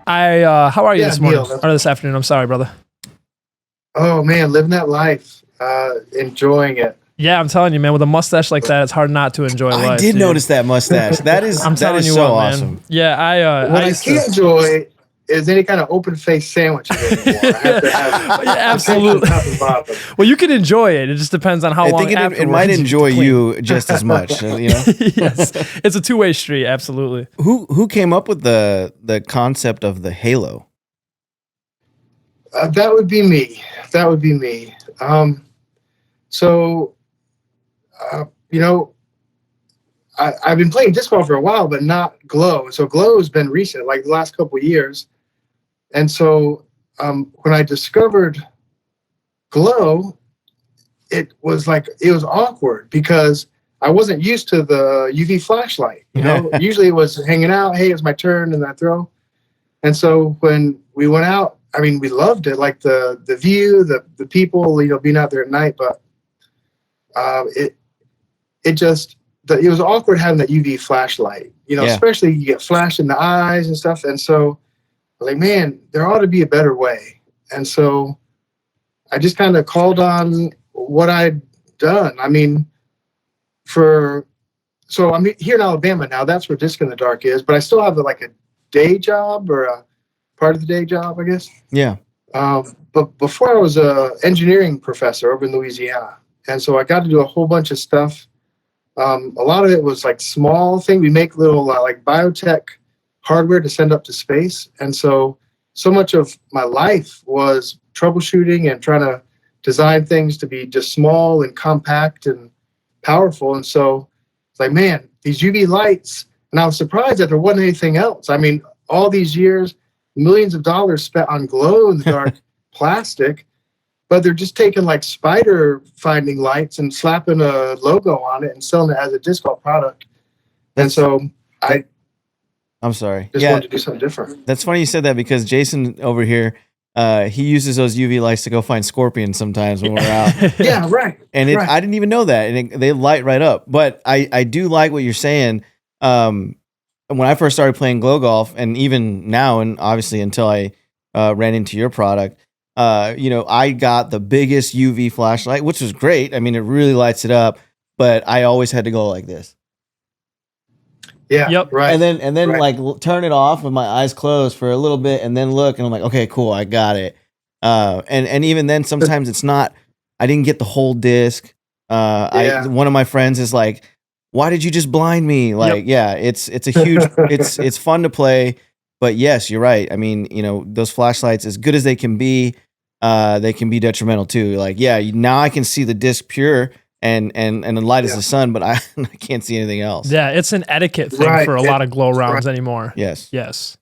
How are you this morning Neal, or this afternoon? I'm sorry, brother. oh man, living that life, enjoying it. Yeah, I'm telling you, man. With a mustache like that, it's hard not to enjoy life. I did dude. notice that mustache. I'm telling you so what, awesome. man. Yeah, What I can't enjoy is any kind of open face sandwiches anymore. I have to have absolutely. top and bottom. Well, you can enjoy it. It just depends on how I long think it afterwards might enjoy clean. you just as much. You know? Yes, it's a two-way street. Absolutely. Who came up with the concept of the halo? That would be me. That would be me. You know, I've been playing disc golf for a while, but not glow. So glow has been recent, like the last couple of years. And so when I discovered glow, it was awkward because I wasn't used to the UV flashlight. You know, usually it was hanging out. Hey, it's my turn, and I throw. And so when we went out, I mean, we loved it, like the view, the people, you know, being out there at night. But it was awkward having that UV flashlight, you know, especially you get flashed in the eyes and stuff. And so, like, man, there ought to be a better way. And so I just kind of called on what I'd done. I mean, so I'm here in Alabama now. That's where DiscintheDark is, but I still have like a day job or a part of the day job, I guess. Yeah. But before I was a engineering professor over in Louisiana. And so I got to do a whole bunch of stuff. A lot of it was like small thing. We make little like biotech hardware to send up to space. And so much of my life was troubleshooting and trying to design things to be just small and compact and powerful. And so it's like, man, these UV lights, and I was surprised that there wasn't anything else. I mean, all these years, millions of dollars spent on glow in the dark plastic, but they're just taking like spider finding lights and slapping a logo on it and selling it as a disc golf product. And so I'm sorry. Just wanted to do something different. That's funny you said that because Jason over here, he uses those UV lights to go find scorpions sometimes when we're out. Yeah, right. And I didn't even know that. And they light right up. But I do like what you're saying. When I first started playing glow golf, and even now, and obviously until I ran into your product, you know, I got the biggest UV flashlight, which was great. I mean, it really lights it up, but I always had to go like this. Yeah. Yep. Right. And then like turn it off with my eyes closed for a little bit and then look and I'm like, okay, cool. I got it. And even then sometimes it's not, I didn't get the whole disc. One of my friends is like, why did you just blind me? Like, it's a huge, it's fun to play, but yes, you're right. I mean, you know, those flashlights, as good as they can be detrimental too. Like, now I can see the disc pure and the light is the sun, but I can't see anything else. Yeah, it's an etiquette thing for a lot of glow rounds anymore. Yes.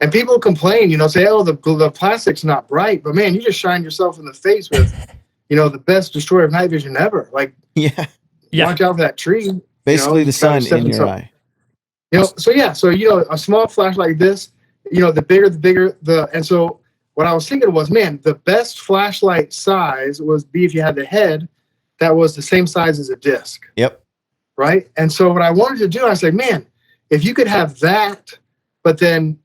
And people complain, you know, say, oh, the plastic's not bright, but man, you just shine yourself in the face with, you know, the best destroyer of night vision ever. Like, watch out for that tree. Basically, the sun in your eye. You know, so you know, a small flash like this, you know, the bigger and so what I was thinking was, man, the best flashlight size would be if you had the head that was the same size as a disc. Yep. Right. And so what I wanted to do, I said, man, if you could have that, but then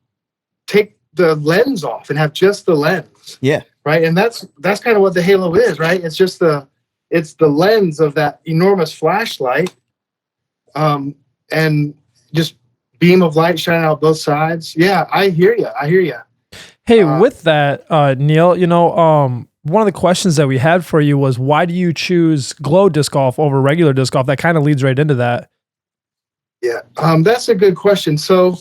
take the lens off and have just the lens. Yeah. Right. And that's kind of what the halo is, right? It's just the lens of that enormous flashlight. And just beam of light shining out both sides. Yeah, I hear you. Hey, with that, Neal, you know, one of the questions that we had for you was, why do you choose glow disc golf over regular disc golf? That kind of leads right into that. Yeah, that's a good question. So,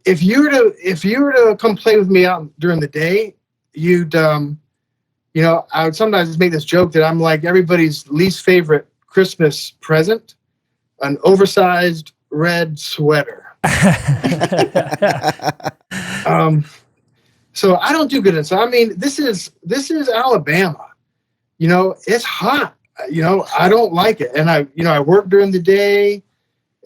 if you were to come play with me out during the day, you'd, you know, I would sometimes just make this joke that I'm like everybody's least favorite Christmas present, an oversized red sweater. So I don't do good inside. I mean, this is Alabama. You know, it's hot. You know, I don't like it. And I work during the day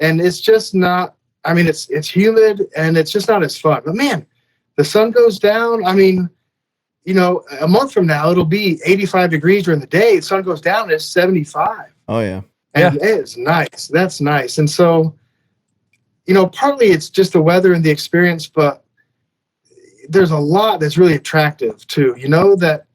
and it's just not, I mean, it's humid and it's just not as fun. But man, the sun goes down. I mean, you know, a month from now, it'll be 85 degrees during the day. The sun goes down, it's 75. Oh, yeah. And it's nice. That's nice. And so, you know, partly it's just the weather and the experience, but there's a lot that's really attractive too. That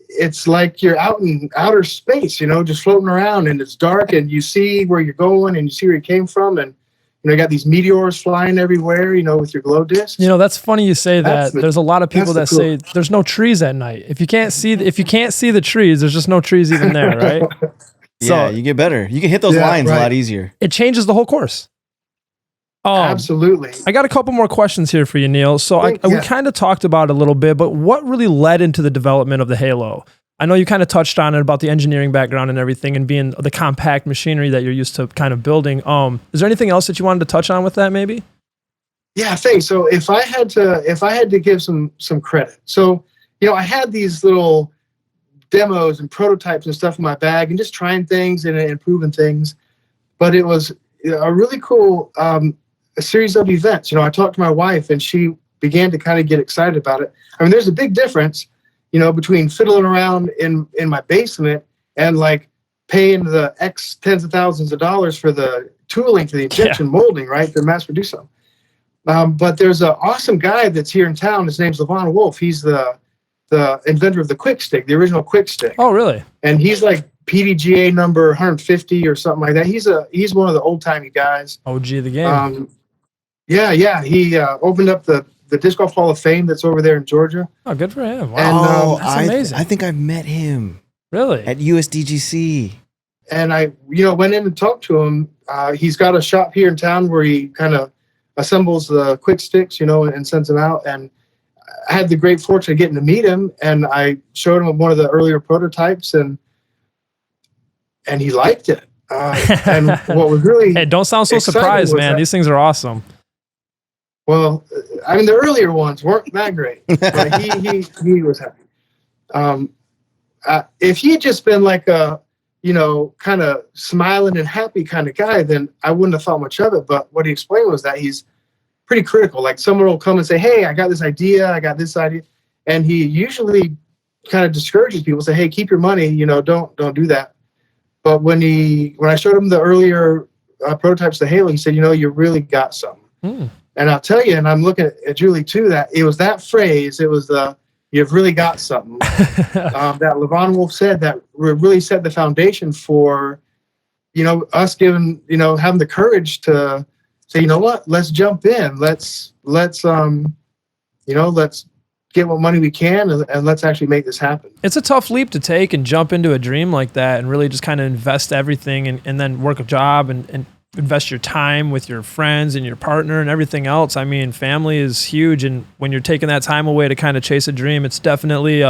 it's like you're out in outer space, just floating around, and it's dark, and you see where you're going, and you see where you came from, and you got these meteors flying everywhere, with your glow discs. That's funny you say that. There's a lot of people that say there's no trees at night. If you can't see the trees, there's just no trees even there, right? Yeah, you get better. You can hit those lines a lot easier. It changes the whole course. Absolutely. I got a couple more questions here for you, Neal. So we kind of talked about it a little bit, but what really led into the development of the Halo? I know you kind of touched on it about the engineering background and everything, and being the compact machinery that you're used to kind of building. Is there anything else that you wanted to touch on with that, maybe? Yeah, thanks. So if I had to give some credit, so I had these little demos and prototypes and stuff in my bag, and just trying things and improving things. But it was a really cool a series of events. I talked to my wife, and she began to kind of get excited about it. I mean, there's a big difference, between fiddling around in my basement and like paying the X tens of thousands of dollars for the tooling for the injection molding, right? To mass produce them. But there's an awesome guy that's here in town. His name's Levon Wolf. He's the inventor of the Quick Stick, the original Quick Stick. Oh, really? And he's like PDGA number 150 or something like that. He's one of the old timey guys. OG of the game. Yeah. He opened up the Disc Golf Hall of Fame that's over there in Georgia. Oh, good for him. Wow. And, that's amazing. I think I've met him. Really? At USDGC. And I, went in and talked to him. He's got a shop here in town where he kind of assembles the Quick Sticks, and sends them out. And I had the great fortune of getting to meet him, and I showed him one of the earlier prototypes, and he liked it. And what was really hey, don't sound so surprised, man. These things are awesome. Well, I mean, the earlier ones weren't that great, but he was happy. If he had just been like a, kind of smiling and happy kind of guy, then I wouldn't have thought much of it. But what he explained was that he's pretty critical. Like someone will come and say, "Hey, I got this idea. I got this idea," and he usually kind of discourages people. Say, "Hey, keep your money. Don't do that." But when I showed him the earlier prototypes of the Halo, he said, "You really got something." And I'll tell you, and I'm looking at Julie too, that it was that phrase. It was "You've really got something." That Levon Wolf said that really set the foundation for, us having the courage to say, you know what, let's jump in. Let's get what money we can, and let's actually make this happen. It's a tough leap to take and jump into a dream like that and really just kind of invest everything and then work a job and invest your time with your friends and your partner and everything else. I mean, family is huge. And when you're taking that time away to kind of chase a dream, it's definitely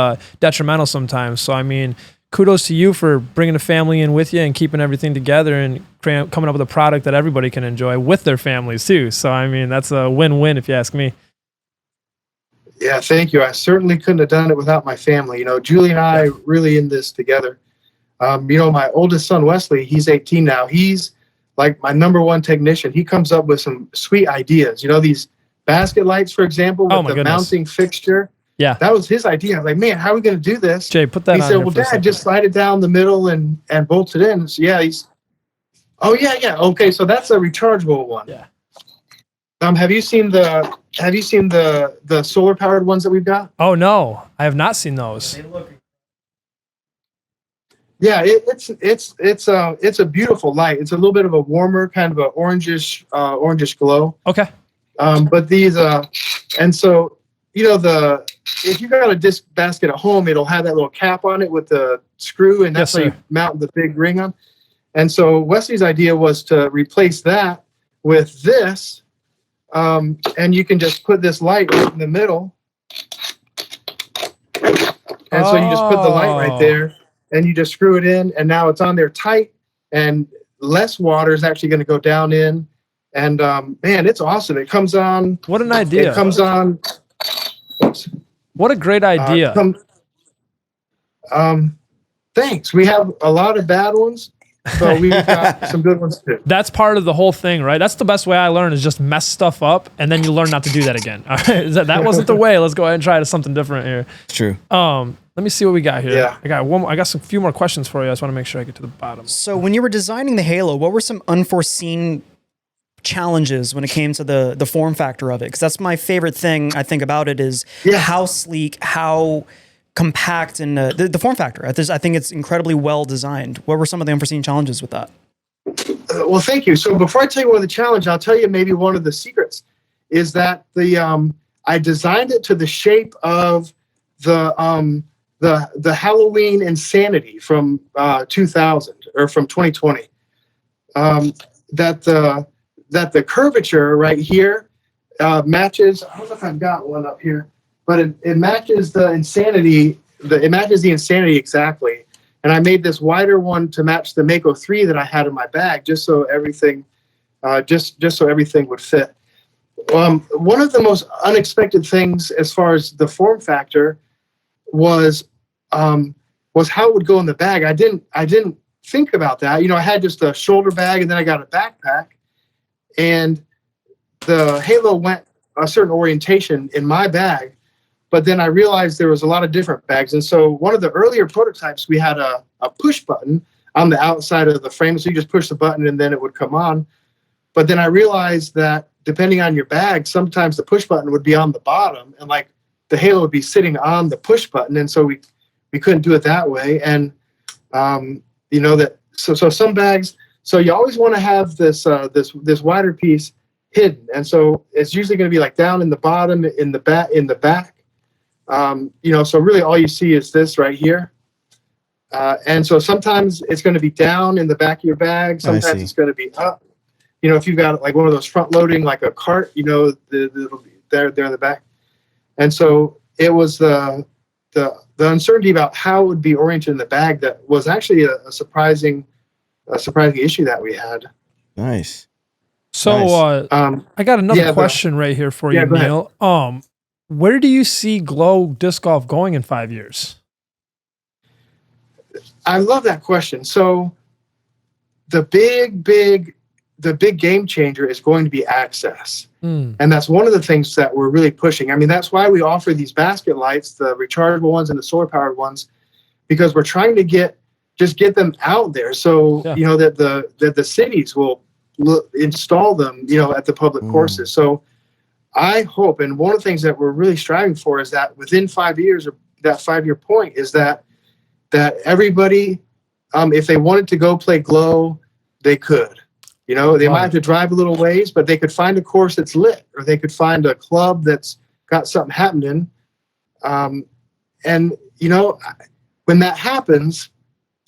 detrimental sometimes. So, I mean, kudos to you for bringing a family in with you and keeping everything together and coming up with a product that everybody can enjoy with their families too. So, I mean, that's a win-win if you ask me. Yeah, thank you. I certainly couldn't have done it without my family. Julie and I really in this together. My oldest son, Wesley, he's 18 now. He's like my number one technician. He comes up with some sweet ideas. These basket lights, for example, with the mounting fixture. Yeah. That was his idea. I was like, man, how are we going to do this? Jay, put that on. He said, well, Dad, just slide it down the middle and bolt it in. So, yeah, yeah. Okay, so that's a rechargeable one. Yeah. Have you seen the solar powered ones that we've got? Oh no, I have not seen those. Yeah, it's a beautiful light. It's a little bit of a warmer, kind of a orangish glow. Okay. But these and so if you got a disc basket at home, it'll have that little cap on it with the screw, and that's how you mount the big ring on. And so Wesley's idea was to replace that with this. And you can just put this light right in the middle. And so you just put the light right there, and you just screw it in, and now it's on there tight, and less water is actually going to go down in. And man, it's awesome. It comes on. What an idea. It comes on. Oops. What a great idea. Thanks. We have a lot of bad ones, but we've got some good ones too. That's part of the whole thing, right? That's the best way I learn, is just mess stuff up, and then you learn not to do that again. All right, that wasn't the way. Let's go ahead and try something different here. It's true. Let me see what we got here. Yeah. I got a few more questions for you. I just want to make sure I get to the bottom. So when you were designing the Halo, what were some unforeseen challenges when it came to the form factor of it? Because that's my favorite thing I think about it is how sleek, how compact, and the form factor. I think it's incredibly well designed. What were some of the unforeseen challenges with that? Well, thank you. So before I tell you one of the challenges, I'll tell you maybe one of the secrets is that I designed it to the shape of the Halloween Insanity from 2000 or from 2020. That the curvature right here matches. I don't know if I've got one up here, but it matches the Insanity. It matches the Insanity exactly. And I made this wider one to match the Mako 3 that I had in my bag, just so everything, just so everything would fit. One of the most unexpected things as far as the form factor was how it would go in the bag. I didn't think about that. I had just a shoulder bag, and then I got a backpack, and the Halo went a certain orientation in my bag. But then I realized there was a lot of different bags. And so one of the earlier prototypes, we had a push button on the outside of the frame. So you just push the button and then it would come on. But then I realized that depending on your bag, sometimes the push button would be on the bottom and like the Halo would be sitting on the push button. And so we couldn't do it that way. And, so some bags, so you always want to have this wider piece hidden. And so it's usually going to be like down in the bottom, in the back. So really all you see is this right here. And so sometimes it's going to be down in the back of your bag. Sometimes it's going to be up. If you've got like one of those front loading, like a cart, it'll be there in the back. And so it was the uncertainty about how it would be oriented in the bag that was actually a surprising issue that we had. Nice. So I got another question right here for you, Neal. Where do you see Glow disc golf going in 5 years? I love that question. So the big game changer is going to be access. And that's one of the things that we're really pushing. I mean, that's why we offer these basket lights, the rechargeable ones and the solar powered ones, because we're trying to get them out there. So, that the cities will install them, at the public courses. So I hope, and one of the things that we're really striving for is that within 5 years, or that 5 year point, is that everybody, if they wanted to go play Glow, they could. They might have to drive a little ways, but they could find a course that's lit, or they could find a club that's got something happening. And when that happens,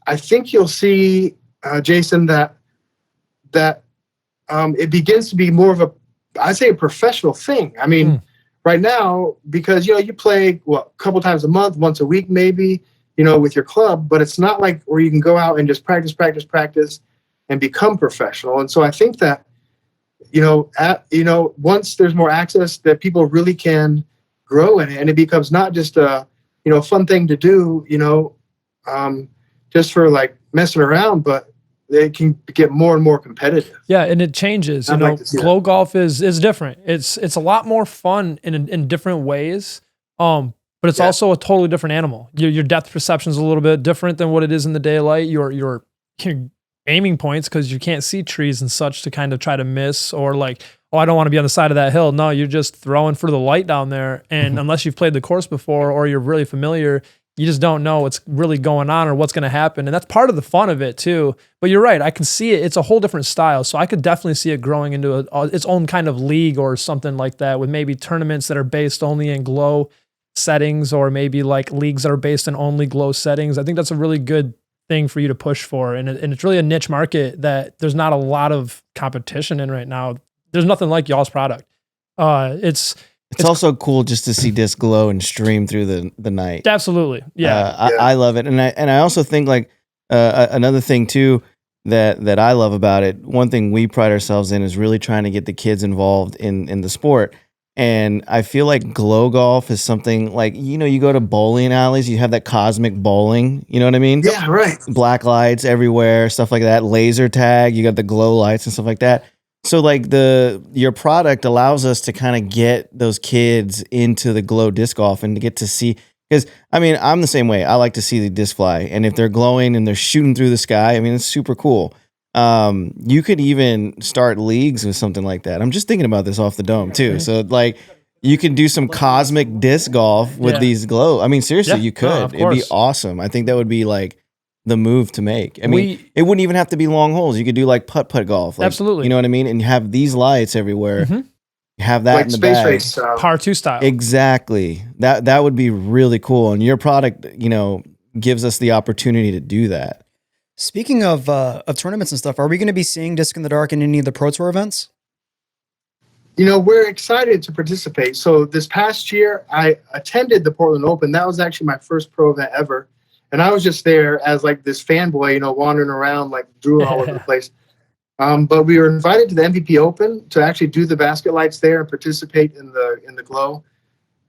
I think you'll see, Jason, that it begins to be more of a professional thing. I mean, right now, because, you play a couple times a month, once a week, maybe, with your club, but it's not like where you can go out and just practice and become professional. And so I think that, once there's more access, that people really can grow in it, and it becomes not just a, fun thing to do, just for like messing around, but they can get more and more competitive. Yeah, and it changes. Glow golf is different. It's a lot more fun in different ways. But it's also a totally different animal. Your depth perception is a little bit different than what it is in the daylight. Your aiming points, because you can't see trees and such to kind of try to miss, or like, I don't want to be on the side of that hill. No, you're just throwing for the light down there. And unless you've played the course before or you're really familiar, you just don't know what's really going on or what's going to happen. And that's part of the fun of it too. But you're right. I can see it. It's a whole different style. So I could definitely see it growing into its own kind of league or something like that, with maybe tournaments that are based only in Glow settings, or maybe like leagues that are based in only Glow settings. I think that's a really good thing for you to push for. And it's really a niche market that there's not a lot of competition in right now. There's nothing like y'all's product. It's also cool just to see disc glow and stream through the night. Absolutely. Yeah. I love it. And I also think like another thing too that I love about it, one thing we pride ourselves in is really trying to get the kids involved in the sport. And I feel like Glow golf is something like, you go to bowling alleys, you have that cosmic bowling, you know what I mean? Yeah, right. Black lights everywhere, stuff like that. Laser tag, you got the glow lights and stuff like that. So like your product allows us to kind of get those kids into the Glow disc golf and to get to see, because I mean, I'm the same way. I like to see the disc fly, and if they're glowing and they're shooting through the sky, I mean, it's super cool. You could even start leagues with something like that. I'm just thinking about this off the dome too. So like you can do some cosmic disc golf with these glow. I mean, seriously, you could. It'd be awesome. I think that would be like the move to make. I mean, it wouldn't even have to be long holes. You could do like putt golf. Like, absolutely. You know what I mean? And have these lights everywhere. Have that like in the space bag. Race style. Par 2 style. Exactly. That would be really cool. And your product, gives us the opportunity to do that. Speaking of tournaments and stuff, are we going to be seeing Disc in the Dark in any of the Pro Tour events? We're excited to participate. So this past year, I attended the Portland Open. That was actually my first pro event ever. And I was just there as like this fanboy, wandering around, like drooling all over the place. But we were invited to the MVP Open to actually do the basket lights there and participate in the glow,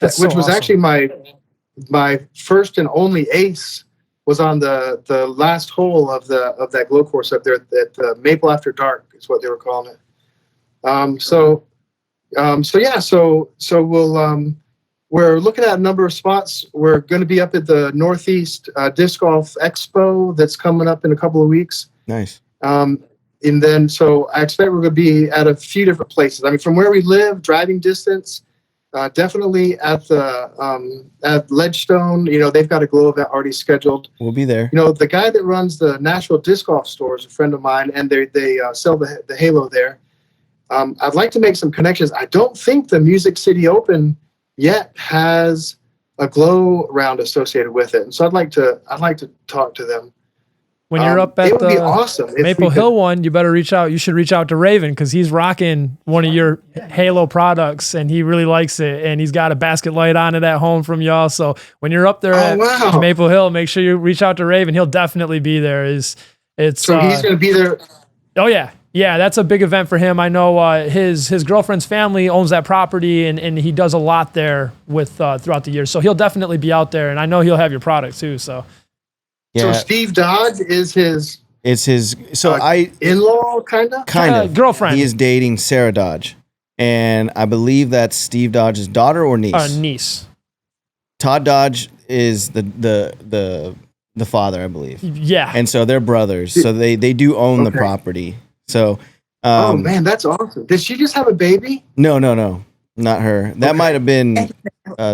which was actually my first and only ace was on the last hole of that glow course up there at Maple After Dark is what they were calling it. So we're looking at a number of spots. We're going to be up at the Northeast Disc Golf Expo that's coming up in a couple of weeks. Nice. And then, so I expect we're going to be at a few different places. I mean, from where we live, driving distance, definitely at Ledgestone. They've got a glow event already scheduled. We'll be there. The guy that runs the Nashville Disc Golf store is a friend of mine, and they sell the Halo there. I'd like to make some connections. I don't think the Music City Open yet has a glow round associated with it, and so I'd like to talk to them. When you're up at the awesome Maple Hill one, you better reach out. You should reach out to Raven because he's rocking one of your Halo products and he really likes it. And he's got a basket light on it at home from y'all. So when you're up there at Maple Hill, make sure you reach out to Raven. He'll definitely be there. So he's going to be there. Oh yeah. Yeah, that's a big event for him. I know his girlfriend's family owns that property and he does a lot there with throughout the year. So he'll definitely be out there and I know he'll have your product too. So. Yeah. So Steve Dodge is his. It's his. So in-law kind of girlfriend. He is dating Sarah Dodge, and I believe that's Steve Dodge's daughter or niece. Niece. Todd Dodge is the father, I believe. Yeah. And so they're brothers. So they do own the property. So. Oh man, that's awesome. Did she just have a baby? No, not her. That might have been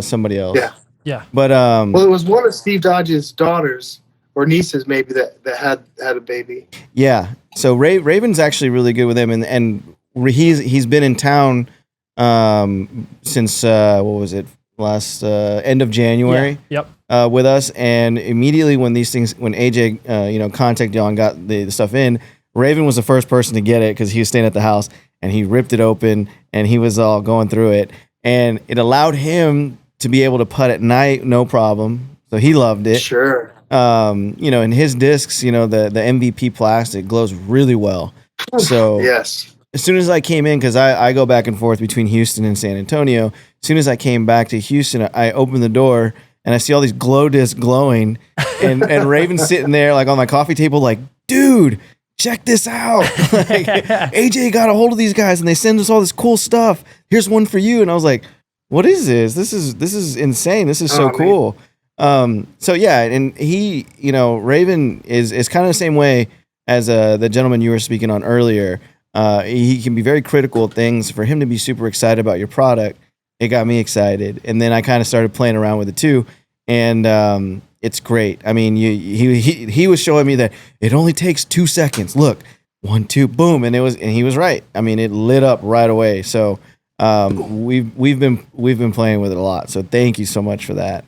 somebody else. Yeah. But well, it was one of Steve Dodge's daughters. Or nieces maybe that had a baby. Yeah. So Raven's actually really good with him, and he's been in town since what was it, last end of January? Yeah. Yep. With us, and immediately when AJ contacted y'all and got the stuff in, Raven was the first person to get it because he was staying at the house, and he ripped it open and he was all going through it, and it allowed him to be able to putt at night, no problem. So he loved it. Sure. And his discs, the MVP plastic glows really well. So yes, as soon as I came in, because I go back and forth between Houston and San Antonio. As soon as I came back to Houston, I opened the door and I see all these glow discs glowing, and Raven's sitting there like on my coffee table, like, dude, check this out. Like, AJ got a hold of these guys and they send us all this cool stuff. Here's one for you. And I was like, what is this? This is insane. This is so cool. So yeah, and he, Raven is kind of the same way as the gentleman you were speaking on earlier. He can be very critical of things. For him to be super excited about your product, it got me excited, and then I kind of started playing around with it too, and it's great. I mean, he was showing me that it only takes 2 seconds. Look, 1, 2, boom, and he was right. I mean, it lit up right away. So we've been playing with it a lot. So thank you so much for that.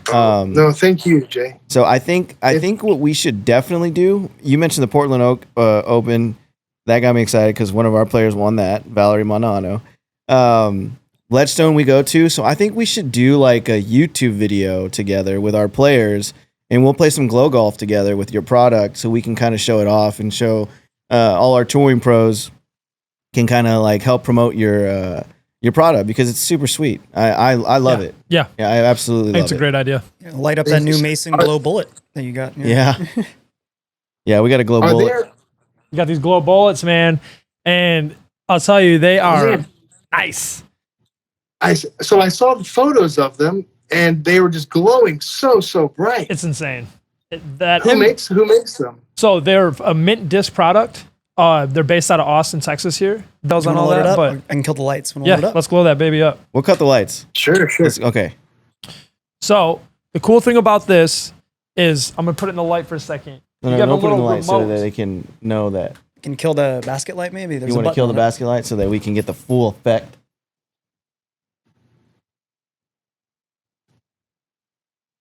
No, thank you, Jay. So I think what we should definitely do. You mentioned the Portland Open. That got me excited because one of our players won that, Valerie Monano. Ledgestone we go to. So I think we should do like a YouTube video together with our players, and we'll play some glow golf together with your product, so we can kind of show it off and show all our touring pros can kind of like help promote your product because it's super sweet. I love it. Yeah. I absolutely love it. It's a great idea. Light up that new Mason glow bullet that you got. Yeah. Yeah, we got a glow bullet. You got these glow bullets, man. And I'll tell you, they are nice. So I saw the photos of them and they were just glowing so bright. It's insane. Who makes them? So they're a mint disc product. They're based out of Austin, Texas here. Those on all load it that, up? but I can kill the lights. Wanna yeah, load it up? let's glow that baby up. We'll cut the lights. Sure. Okay. So the cool thing about this is I'm gonna put it in the light for a second. No, don't put it in the light so that they can know that. Can kill the basket light maybe? You want to kill the basket light so that we can get the full effect.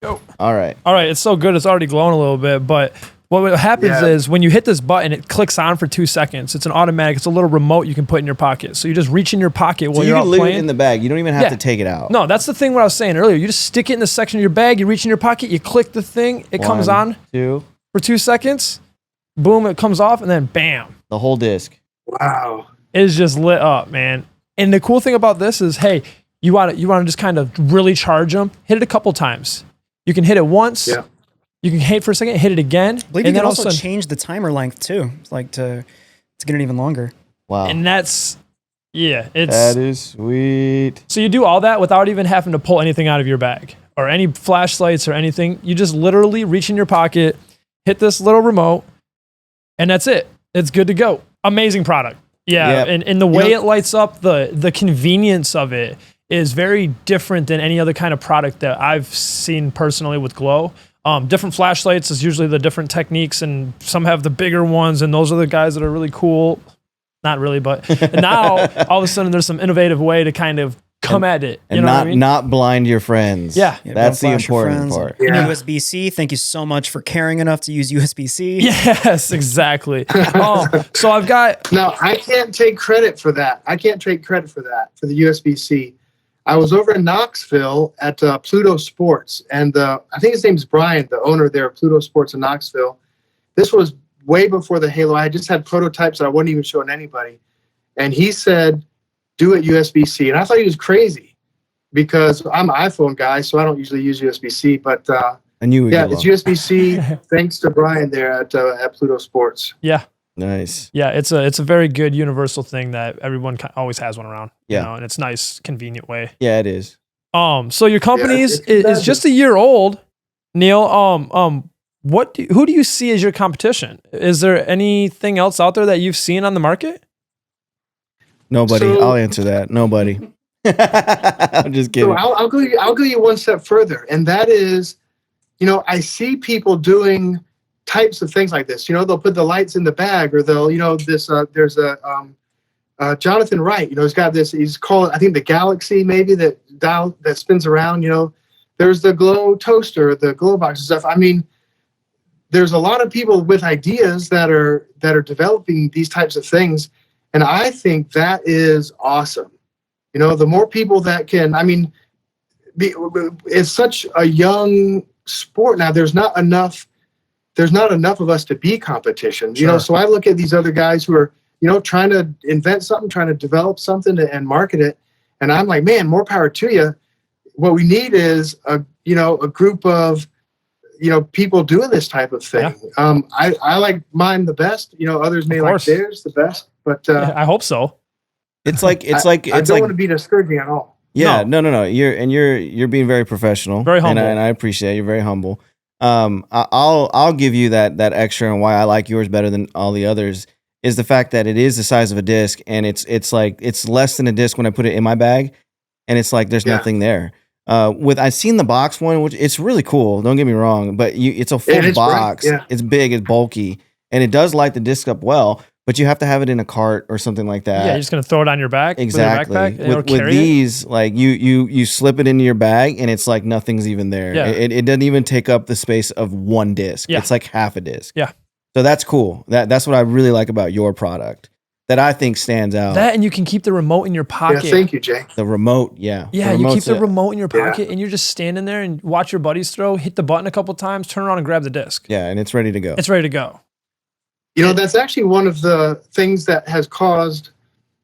Go. All right. It's so good. It's already glowing a little bit, but what happens is when you hit this button, it clicks on for 2 seconds. It's an automatic. It's a little remote you can put in your pocket. So you just reach in your pocket while you're out leave playing. it in the bag. You don't even have to take it out. No, that's the thing what I was saying earlier. You just stick it in the section of your bag. You reach in your pocket. You click the thing. It comes on 2 for 2 seconds. Boom, it comes off, and then bam. The whole disc. Wow. It's just lit up, man. And the cool thing about this is, hey, you want to just kind of really charge them. Hit it a couple times. You can hit it once. Yeah. You can hit for a second, hit it again. I believe you can also change the timer length too, like to get it even longer. Wow. And that's, that is sweet. So you do all that without even having to pull anything out of your bag or any flashlights or anything. You just literally reach in your pocket, hit this little remote, and that's it. It's good to go. Amazing product. Yeah. Yep. And the way it lights up, the convenience of it is very different than any other kind of product that I've seen personally with Glow. Different flashlights is usually the different techniques, and some have the bigger ones, and those are the guys that are really cool. Not really, but now all of a sudden there's some innovative way to kind of come at it. You And know what I mean? not blind your friends. Yeah. That's the important part. Yeah. USB-C, thank you so much for caring enough to use USB-C. Yes, exactly. So I've got... Now, I can't take credit for that. For the USB-C. I was over in Knoxville at Pluto Sports, and I think his name's Brian, the owner there of Pluto Sports in Knoxville. This was way before the Halo. I just had prototypes that I wasn't even showing anybody. And he said, do it USB-C. And I thought he was crazy because I'm an iPhone guy, so I don't usually use USB-C. But I knew it's USB-C thanks to Brian there at Pluto Sports. Yeah. Nice. Yeah, it's a very good universal thing that everyone always has one around. Yeah. You know, and it's nice, convenient way. Yeah, it is. So your company is just a year old, Neal. Who do you see as your competition? Is there anything else out there that you've seen on the market? Nobody. I'll answer that. Nobody. I'm just kidding. So I'll go you one step further, and that is, I see people doing types of things like this. They'll put the lights in the bag, or they'll, there's a Jonathan Wright. He's got this. He's called, I think, the Galaxy, maybe that spins around. There's the Glow toaster, the Glow box and stuff. I mean, there's a lot of people with ideas that are developing these types of things, and I think that is awesome. The more people that can. I mean, it's such a young sport now. There's not enough of us to be competition. Sure. So I look at these other guys who are, trying to invent something, trying to develop something and market it. And I'm like, man, more power to you. What we need is a group of, people doing this type of thing. Yeah. I like mine the best. Others may like theirs the best, but I hope so. I don't want to be discouraging at all. Yeah, no. You're being very professional, very humble, and I appreciate it. You're very humble. I'll give you that extra, and why I like yours better than all the others is the fact that it is the size of a disc, and it's like it's less than a disc when I put it in my bag, and it's like there's nothing there. I've seen the box one, which it's really cool. Don't get me wrong, but it's a full box. Yeah. It's big, it's bulky, and it does light the disc up well. But you have to have it in a cart or something like that. Yeah, you're just gonna throw it on your back. Exactly. With your backpack, with these, like you slip it into your bag, and it's like nothing's even there. Yeah. It doesn't even take up the space of one disc. Yeah. It's like half a disc. Yeah. So that's cool. That's what I really like about your product. That I think stands out. That, and you can keep the remote in your pocket. Yeah, thank you, Jay. The remote, yeah. Yeah, you keep the remote in your pocket, and you're just standing there and watch your buddies throw, hit the button a couple times, turn around and grab the disc. Yeah, and it's ready to go. It's ready to go. That's actually one of the things that has caused,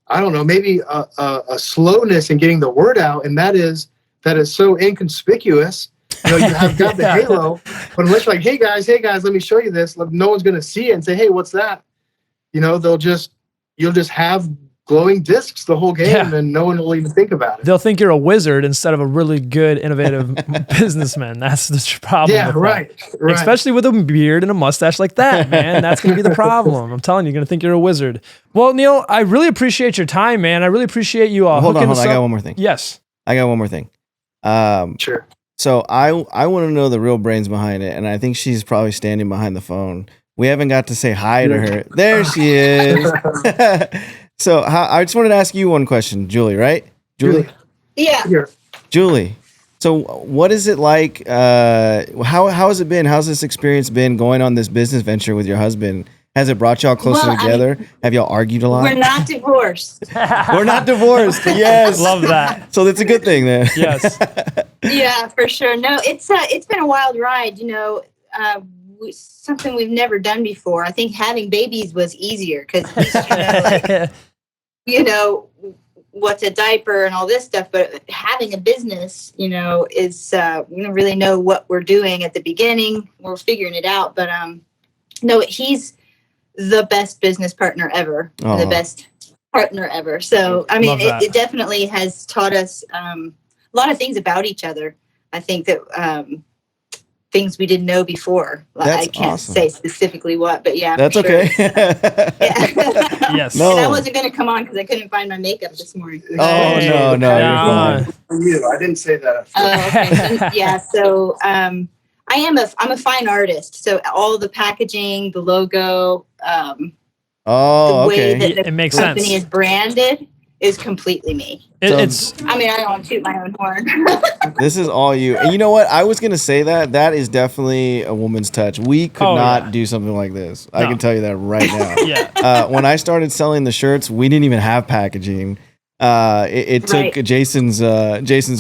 I don't know, maybe a slowness in getting the word out, and that is it's so inconspicuous. You have got the Halo, but unless you're like, hey guys, let me show you this. No one's going to see it and say, hey, what's that? You'll just have glowing discs the whole game, and no one will even think about it. They'll think you're a wizard instead of a really good, innovative businessman. That's the problem. Yeah, right. Especially with a beard and a mustache like that, man. That's going to be the problem. I'm telling you, you're going to think you're a wizard. Well, Neal, I really appreciate your time, man. I really appreciate you hold on. I got one more thing. Yes. I got one more thing. Sure. So I want to know the real brains behind it, and I think she's probably standing behind the phone. We haven't got to say hi to her. There she is. So I just wanted to ask you one question, Julie, right? Julie? Yeah. Here. Julie, so what is it like? How has it been? How's this experience been going on this business venture with your husband? Has it brought y'all closer together? Have y'all argued a lot? We're not divorced. We're not divorced. Yes. Love that. So that's a good thing then. Yes. Yeah, for sure. No, it's been a wild ride, something we've never done before. I think having babies was easier because what's a diaper and all this stuff, but having a business, is we don't really know what we're doing at the beginning. We're figuring it out, but no, he's the best business partner ever, the best partner ever. So I mean, it definitely has taught us a lot of things about each other. I think that things we didn't know before. That's I can't awesome. say specifically what, but yeah. That's for sure. okay. Yeah. Yes. No. And I wasn't going to come on because I couldn't find my makeup this morning. Oh, no, you're fine. For you, I didn't say that. Okay. Yeah. So I'm a fine artist. So all the packaging, the logo, the way that the It makes company sense. is branded is completely me. It's I mean, I don't want to toot my own horn. This is all you. And you know what? I was going to say that is definitely a woman's touch. We could not do something like this. I can tell you that right now. yeah. When I started selling the shirts, we didn't even have packaging. It took Jason's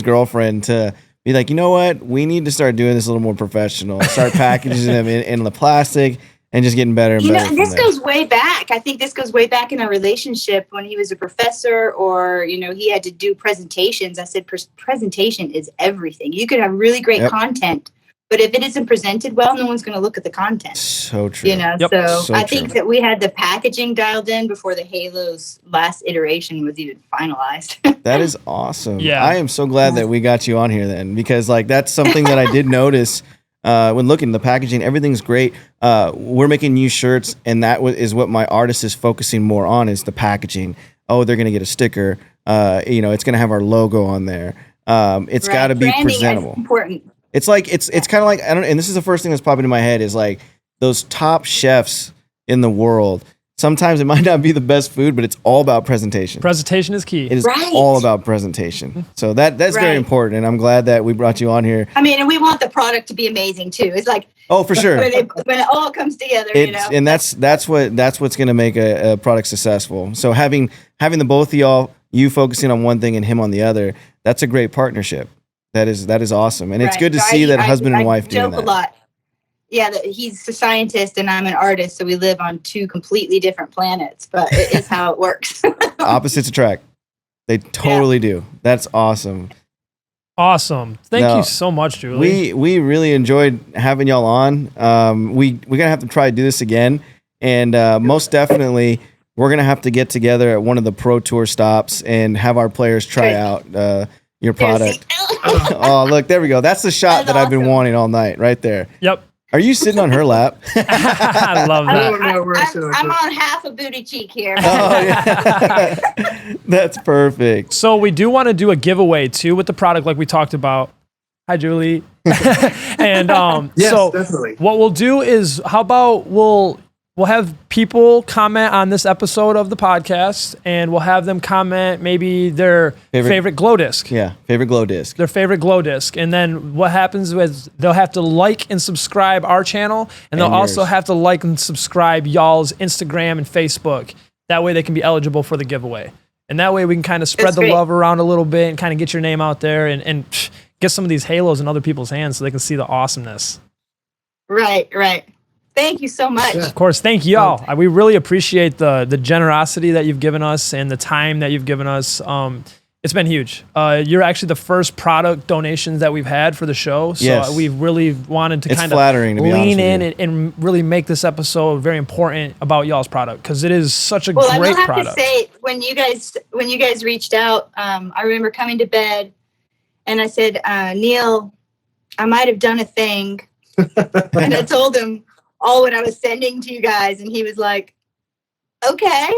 girlfriend to be like, you know what? We need to start doing this a little more professional. Start packaging them in the plastic and just getting better and better. This goes way back. I think this goes way back in our relationship when he was a professor or, he had to do presentations. I said, presentation is everything. You could have really great content, but if it isn't presented well, no one's going to look at the content. So true. So I think that we had the packaging dialed in before the Halo's last iteration was even finalized. That is awesome. Yeah. I am so glad that we got you on here then, because that's something that I did notice when looking at the packaging. Everything's great. We're making new shirts, and that is what my artist is focusing more on, is the packaging. Oh, they're going to get a sticker. It's going to have our logo on there. It's got to be Branding presentable. is important. It's like it's kind of like, I don't. And this is the first thing that's popping in my head is like those top chefs in the world. Sometimes it might not be the best food, but it's all about presentation. Presentation is key. It is all about presentation. So that's very important, and I'm glad that we brought you on here. I mean, and we want the product to be amazing too. It's like, oh, for sure, when it all comes together, And that's what's going to make a product successful. So having the both of y'all, you focusing on one thing and him on the other, that's a great partnership. That is awesome, and it's good to see that husband and wife doing that. I joke a lot. Yeah, he's a scientist and I'm an artist, so we live on two completely different planets, but it is how it works. Opposites attract. They totally do. That's awesome. Awesome. Thank you so much, Julie. We really enjoyed having y'all on. We're gonna have to try to do this again, and most definitely we're gonna have to get together at one of the Pro Tour stops and have our players try out your product. Oh, look, there we go. That's the shot that I've been wanting all night, right there. Yep. Are you sitting on her lap? I love that. I'm on half a booty cheek here. Oh, yeah. That's perfect. So we do want to do a giveaway too with the product, like we talked about. Hi, Julie. And yes, so definitely. What we'll do is, how about we'll have people comment on this episode of the podcast, and we'll have them comment maybe their favorite glow disc. Yeah, favorite glow disc. Their favorite glow disc. And then what happens is they'll have to like and subscribe our channel, and they'll also have to like and subscribe y'all's Instagram and Facebook. That way they can be eligible for the giveaway. And that way we can kind of spread the love around a little bit and kind of get your name out there and get some of these halos in other people's hands so they can see the awesomeness. Right. Thank you so much. Of course, thank y'all. We really appreciate the generosity that you've given us and the time that you've given us. It's been huge. You're actually the first product donations that we've had for the show. So Yes. we've really wanted to It's kind of flattering, to be honest lean with in you. and really make this episode very important about y'all's product because it is such a Well, I great will have product. to say, when you guys reached out, I remember coming to bed and I said, Neal, I might have done a thing. And I told him all what I was sending to you guys. And he was like, okay.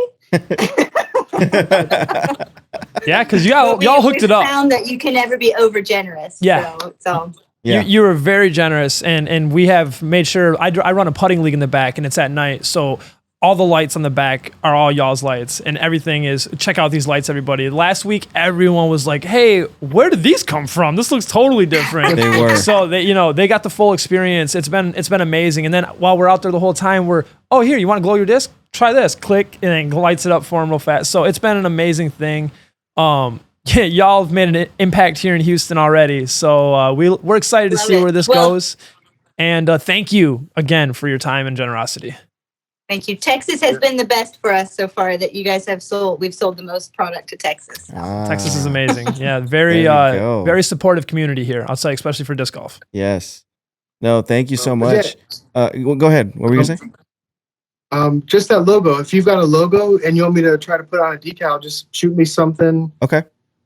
Yeah, because y'all hooked it up. Found that you can never be over generous. Yeah. So Yeah. You were very generous, and we have made sure. I run a putting league in the back, and it's at night, so all the lights on the back are all y'all's lights, and everything is, check out these lights, everybody. Last week, everyone was like, hey, where did these come from? This looks totally different. They were. So they got the full experience. It's been amazing. And then while we're out there the whole time, here, you want to glow your disc? Try this. Click, and then lights it up for them real fast. So it's been an amazing thing. Yeah, y'all have made an impact here in Houston already. So we're excited to see where this goes. And thank you again for your time and generosity. thank you. Texas has been the best for us so far that you guys have sold. We've sold the most product to Texas. Texas is amazing. Yeah, very There you go. very supportive community here. I'll say, especially for disc golf. Yes. No, thank you so much. Go ahead. What were you going to say? Just that logo. If you've got a logo and you want me to try to put on a decal, just shoot me something. Okay.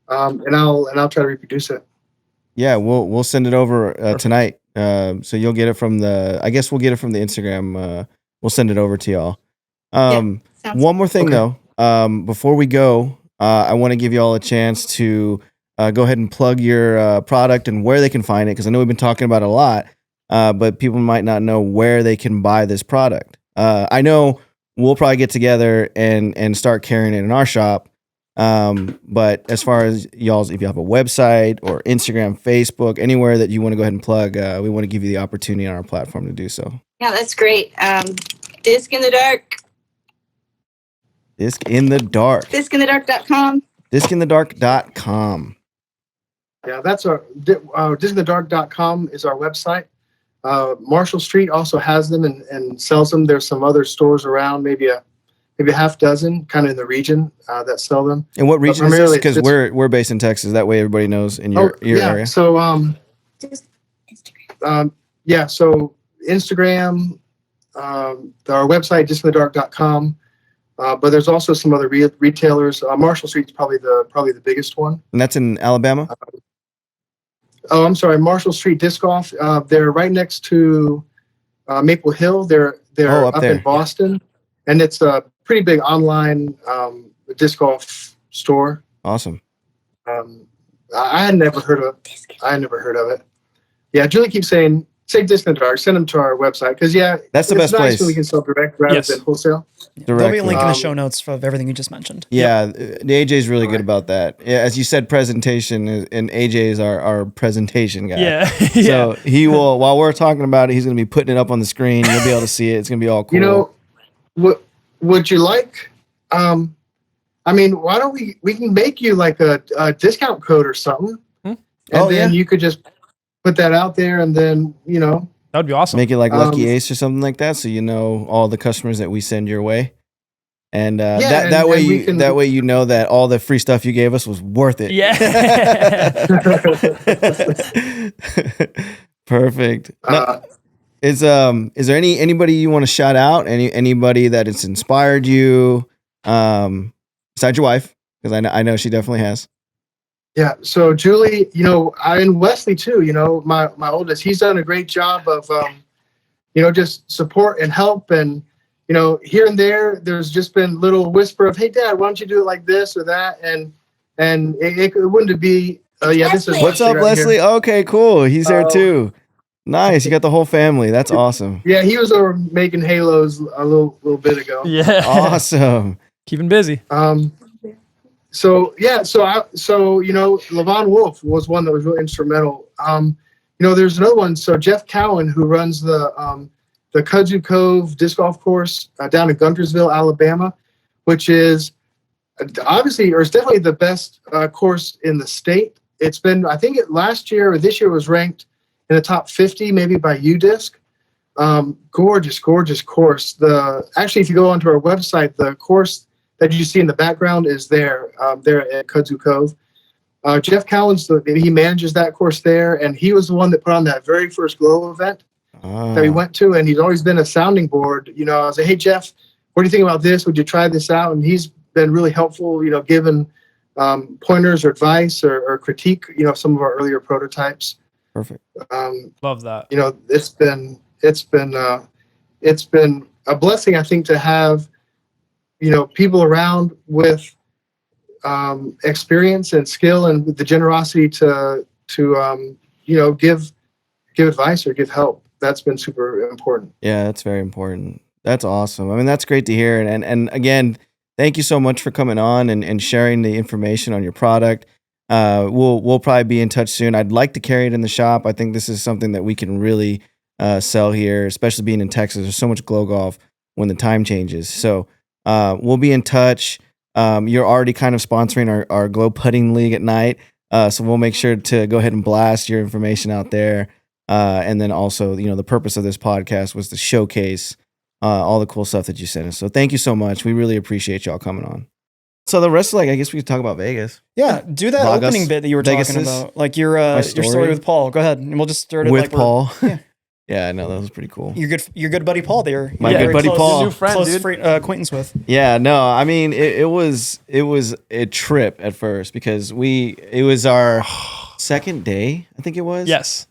And I'll try to reproduce it. Yeah, we'll send it over tonight. So you'll get it from I guess we'll get it from the Instagram. We'll send it over to y'all. One more thing though. Before we go, I want to give you all a chance to go ahead and plug your product and where they can find it, because I know we've been talking about it a lot, but people might not know where they can buy this product. I know we'll probably get together and start carrying it in our shop. But as far as y'all's, if you have a website or Instagram, Facebook, anywhere that you want to go ahead and plug, we want to give you the opportunity on our platform to do so. Yeah, that's great. Disc in the Dark. Disc in the Dark. DiscintheDark.com. DiscintheDark.com. Yeah, that's our DiscintheDark.com is our website. Marshall Street also has them and sells them. There's some other stores around, maybe a half dozen, kind of in the region that sell them. And what region is this? Because we're based in Texas. That way, everybody knows in your area. So Just Instagram. So Instagram, our website DiscintheDark.com. But there's also some other retailers. Marshall Street's probably the biggest one. And that's in Alabama? I'm sorry, Marshall Street Disc Golf. They're right next to Maple Hill. They're up in Boston, and it's a pretty big online disc golf store. Awesome. I had never heard of it. Yeah, Julie keeps saying, say Disc in the Dark, send them to our website, because that's the best place. When we can sell direct rather than wholesale. There'll be a link in the show notes of everything you just mentioned. Yeah, the AJ's really good about that. Yeah, as you said, presentation, and AJ's our presentation guy. Yeah. So he will, while we're talking about it, he's going to be putting it up on the screen. You'll be able to see it. It's going to be all cool. You know, what would you like? I mean, why don't we can make you like a discount code or something, and then you could just put that out there, and then that would be awesome. Make it like Lucky Ace or something like that, so you know all the customers that we send your way, and that way you know that all the free stuff you gave us was worth it. Yeah. Perfect. Is there anybody you want to shout out? Anybody that has inspired you, besides your wife? Because I know she definitely has. Yeah. So Julie, and Wesley too, my oldest, he's done a great job of, just support and help. And, here and there's just been little whisper of, hey Dad, why don't you do it like this or that? And it wouldn't be, this is what's up, Leslie? Okay, cool. He's there too. Nice. You got the whole family. That's awesome. Yeah. He was over making halos a little bit ago. Yeah. Awesome. Keeping busy. So Levon Wolf was one that was really instrumental. There's another one. So Jeff Cowan, who runs the Kudzu Cove disc golf course down in Guntersville, Alabama, which is obviously, or it's definitely the best course in the state. It's been, I think last year or this year was ranked in the top 50, maybe by UDisc. Gorgeous course. Actually, if you go onto our website, the course that you see in the background is there at Kudzu Cove. Jeff Cowan's he manages that course there, and he was the one that put on that very first Glow event that we went to, and he's always been a sounding board. You know, I was like, hey Jeff, what do you think about this? Would you try this out? And he's been really helpful, you know, giving pointers or advice or critique, you know, some of our earlier prototypes. Perfect. Love that. You know, it's been a blessing, I think, to have, you know, people around with experience and skill and with the generosity to you know, give advice or give help. That's been super important. Yeah, that's very important. That's awesome. I mean, that's great to hear. And again, thank you so much for coming on and sharing the information on your product. We'll probably be in touch soon. I'd like to carry it in the shop. I think this is something that we can really sell here, especially being in Texas. There's so much glow golf when the time changes. So we'll be in touch. You're already kind of sponsoring our glow putting league at night. So we'll make sure to go ahead and blast your information out there. And then also, you know, the purpose of this podcast was to showcase all the cool stuff that you sent us. So thank you so much. We really appreciate y'all coming on. So the rest, like, I guess we could talk about Vegas. Yeah, do that Vegas, opening bit that you were talking about, like your story with Paul. Go ahead, and we'll just start it with like Paul. Yeah. Yeah, I know that was pretty cool. Your good buddy Paul there. My good buddy Paul, new friend, close dude. acquaintance with. Yeah, no, I mean it was a trip at first because it was our second day, I think it was. Yes.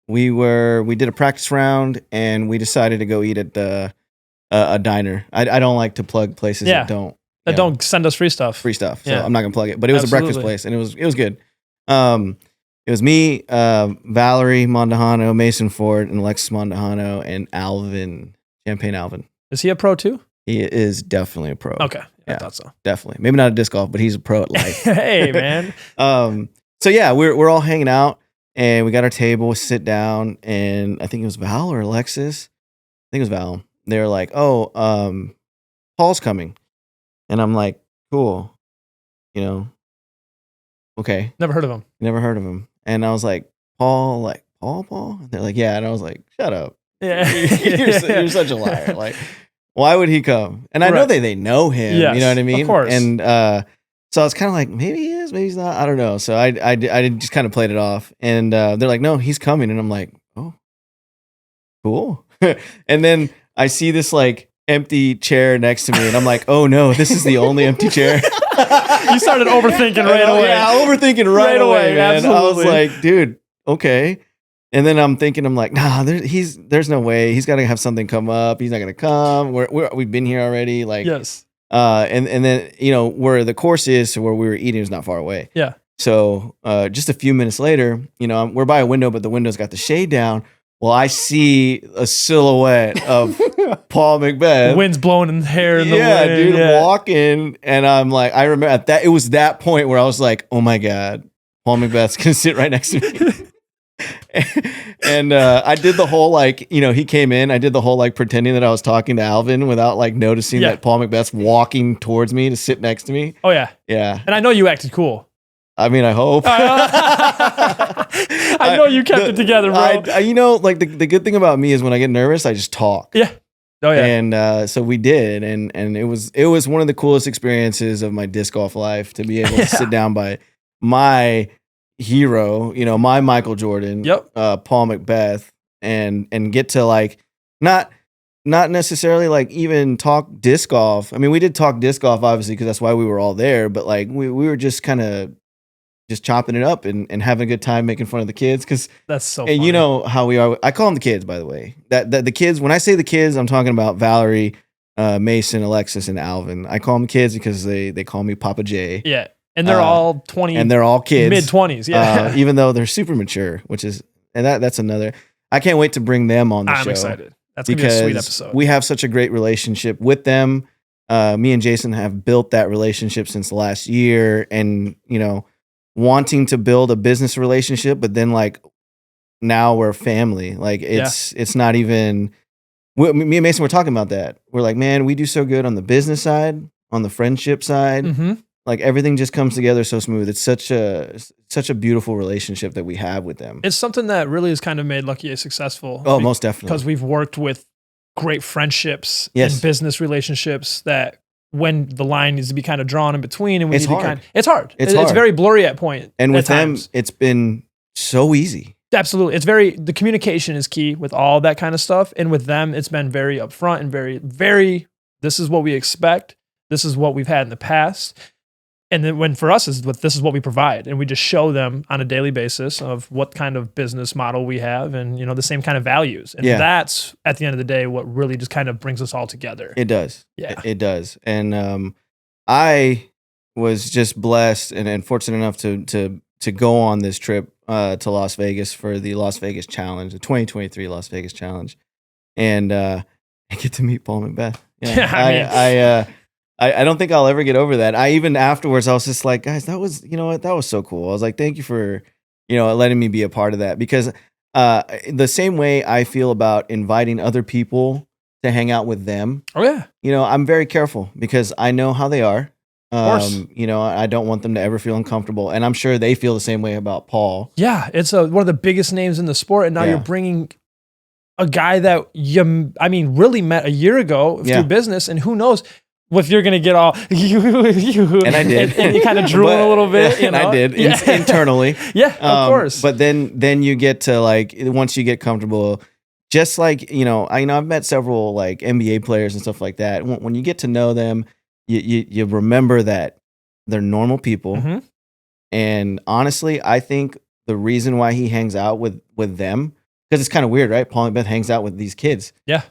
We did a practice round and we decided to go eat at a diner. I don't like to plug places that don't send us free stuff. So Yeah. I'm not gonna plug it. But it was Absolutely. a breakfast place and it was good. It was me, Valerie Mondahano, Mason Ford, and Alexis Mondahano, and Alvin, Champagne Alvin. Is he a pro too? He is definitely a pro. Okay. Yeah. I thought so. Definitely. Maybe not a disc golf, but he's a pro at life. Hey, man. So yeah, we're all hanging out and we got our table, we sit down, and I think it was Val or Alexis. I think it was Val. They were like, oh, Paul's coming. And I'm like, cool. You know, okay. Never heard of him. Never heard of him. And I was like, Paul? And they're like, yeah. And I was like, shut up. Yeah. You're such a liar. Like, why would he come? And I know Right. they know him. Yes, You know what I mean? of course. And so I was kind of like, maybe he is, maybe he's not. I don't know. So I just kind of played it off. And they're like, no, he's coming. And I'm like, oh, cool. And then I see this like empty chair next to me. And I'm like, oh no, this is the only empty chair. You started overthinking right away. Yeah, overthinking right away, man. Absolutely. I was like, dude, okay. And then I'm like, nah, there's no way. He's got to have something come up. He's not gonna come. We've been here already. Like, Yes. and then you know where the course is, so where we were eating is not far away. Yeah. So just a few minutes later, you know, we're by a window, but the window's got the shade down. Well, I see a silhouette of Paul Macbeth. The wind's blowing in the hair in the Yeah, wind. dude, Yeah. walking, and I'm like, I remember it was that point where I was like, oh my god, Paul Macbeth's gonna sit right next to me. And I did the whole like, you know, he came in. I did the whole like pretending that I was talking to Alvin without like noticing Yeah. that Paul Macbeth's walking towards me to sit next to me. Oh yeah. Yeah, And I know you acted cool. I mean, I hope. I know you kept it together, bro. You know, like the good thing about me is when I get nervous, I just talk. Yeah. Oh yeah. And so we did, and it was one of the coolest experiences of my disc golf life to be able to sit down by my hero, you know, my Michael Jordan, Paul Macbeth, and get to like not necessarily like even talk disc golf. I mean, we did talk disc golf obviously because that's why we were all there, but like we were just kind of just chopping it up and having a good time making fun of the kids because that's so. And funny. you know how we are. I call them the kids, by the way. That the kids. When I say the kids, I'm talking about Valerie, Mason, Alexis, and Alvin. I call them kids because they call me Papa J. Yeah, and they're all 20, and they're all kids, mid-20s. Yeah, even though they're super mature, which is that's another. I can't wait to bring them on the show. I'm excited. That's gonna be a sweet episode. We have such a great relationship with them. Me and Jason have built that relationship since last year, and you know, wanting to build a business relationship, but then like now we're family. Like it's not even. Me and Mason were talking about that. We're like, man, we do so good on the business side, on the friendship side. Mm-hmm. Like everything just comes together so smooth. It's such a beautiful relationship that we have with them. It's something that really has kind of made Lucky A successful. Oh, most definitely. Because we've worked with great friendships Yes. and business relationships that when the line needs to be kind of drawn in between, and it's hard. It's hard. It's very blurry at point. And with them, times. it's been so easy. Absolutely. The communication is key with all that kind of stuff. And with them, it's been very upfront and very, very, this is what we expect. This is what we've had in the past. And then for us, this is what we provide. And we just show them on a daily basis of what kind of business model we have and, the same kind of values. And that's, at the end of the day, what really just kind of brings us all together. It does. Yeah. It does. And I was just blessed and fortunate enough to go on this trip to Las Vegas for the Las Vegas Challenge, the 2023 Las Vegas Challenge. And I get to meet Paul McBeth. Yeah. I don't think I'll ever get over that. Even afterwards, I was just like, guys, that was so cool. I was like, thank you for, letting me be a part of that, because the same way I feel about inviting other people to hang out with them. Oh yeah. I'm very careful because I know how they are. Of course. I don't want them to ever feel uncomfortable, and I'm sure they feel the same way about Paul. Yeah, it's one of the biggest names in the sport, and now you're bringing a guy that really met a year ago through business, and who knows if you're gonna get all and I did, and you kind of drooling a little bit, and I did internally. Yeah, of course. But then you get to once you get comfortable, just I've met several NBA players and stuff like that. When you get to know them, you remember that they're normal people. Mm-hmm. And honestly, I think the reason why he hangs out with them, because it's kind of weird, right? Paul McBeth hangs out with these kids. Yeah.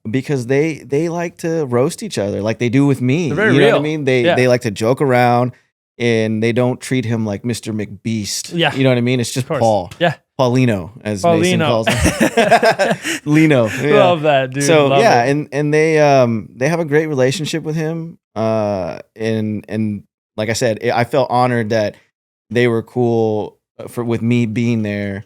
Because they like to roast each other like they do with me. They're very you know real. what I mean? They like to joke around, and they don't treat him like Mr. McBeast. Yeah. You know what I mean? It's just Paul. Yeah. Paulino, as Mason calls him. Lino. Yeah. Love that, dude. So Love it. and they have a great relationship with him. And like I said, I felt honored that they were cool with me being there.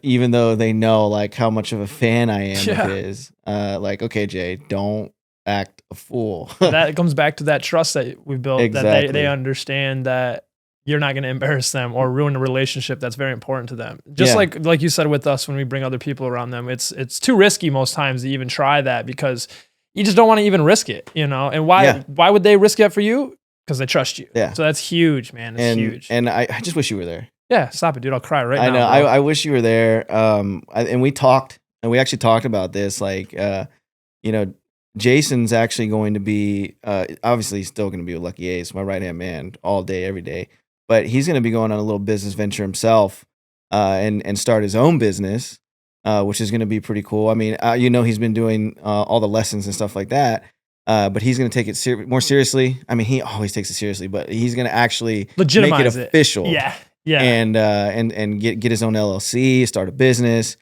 Even though they know how much of a fan I am of his. Okay, Jay, don't act a fool. That comes back to that trust that we built. Exactly. That they understand that you're not going to embarrass them or ruin a relationship that's very important to them. Just like you said with us, when we bring other people around them, it's too risky most times to even try that, because you just don't want to even risk it, And why would they risk it for you? Because they trust you. Yeah. So that's huge, man. It's huge. And I just wish you were there. Yeah, stop it, dude. I'll cry right now. I know. I wish you were there. And we talked, and we actually talked about this. Jason's actually going to be, obviously he's still going to be with Lucky Ace, my right-hand man, all day, every day. But he's going to be going on a little business venture himself, and start his own business, which is going to be pretty cool. I mean, he's been doing all the lessons and stuff like that. But he's going to take it more seriously. I mean, he always takes it seriously, but he's going to actually legitimize make it official. Yeah. Yeah. And get his own LLC, start a business.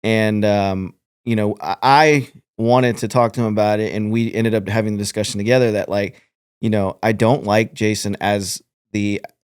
And, I wanted to talk to him about it, and we ended up having the discussion together that I don't like Jason as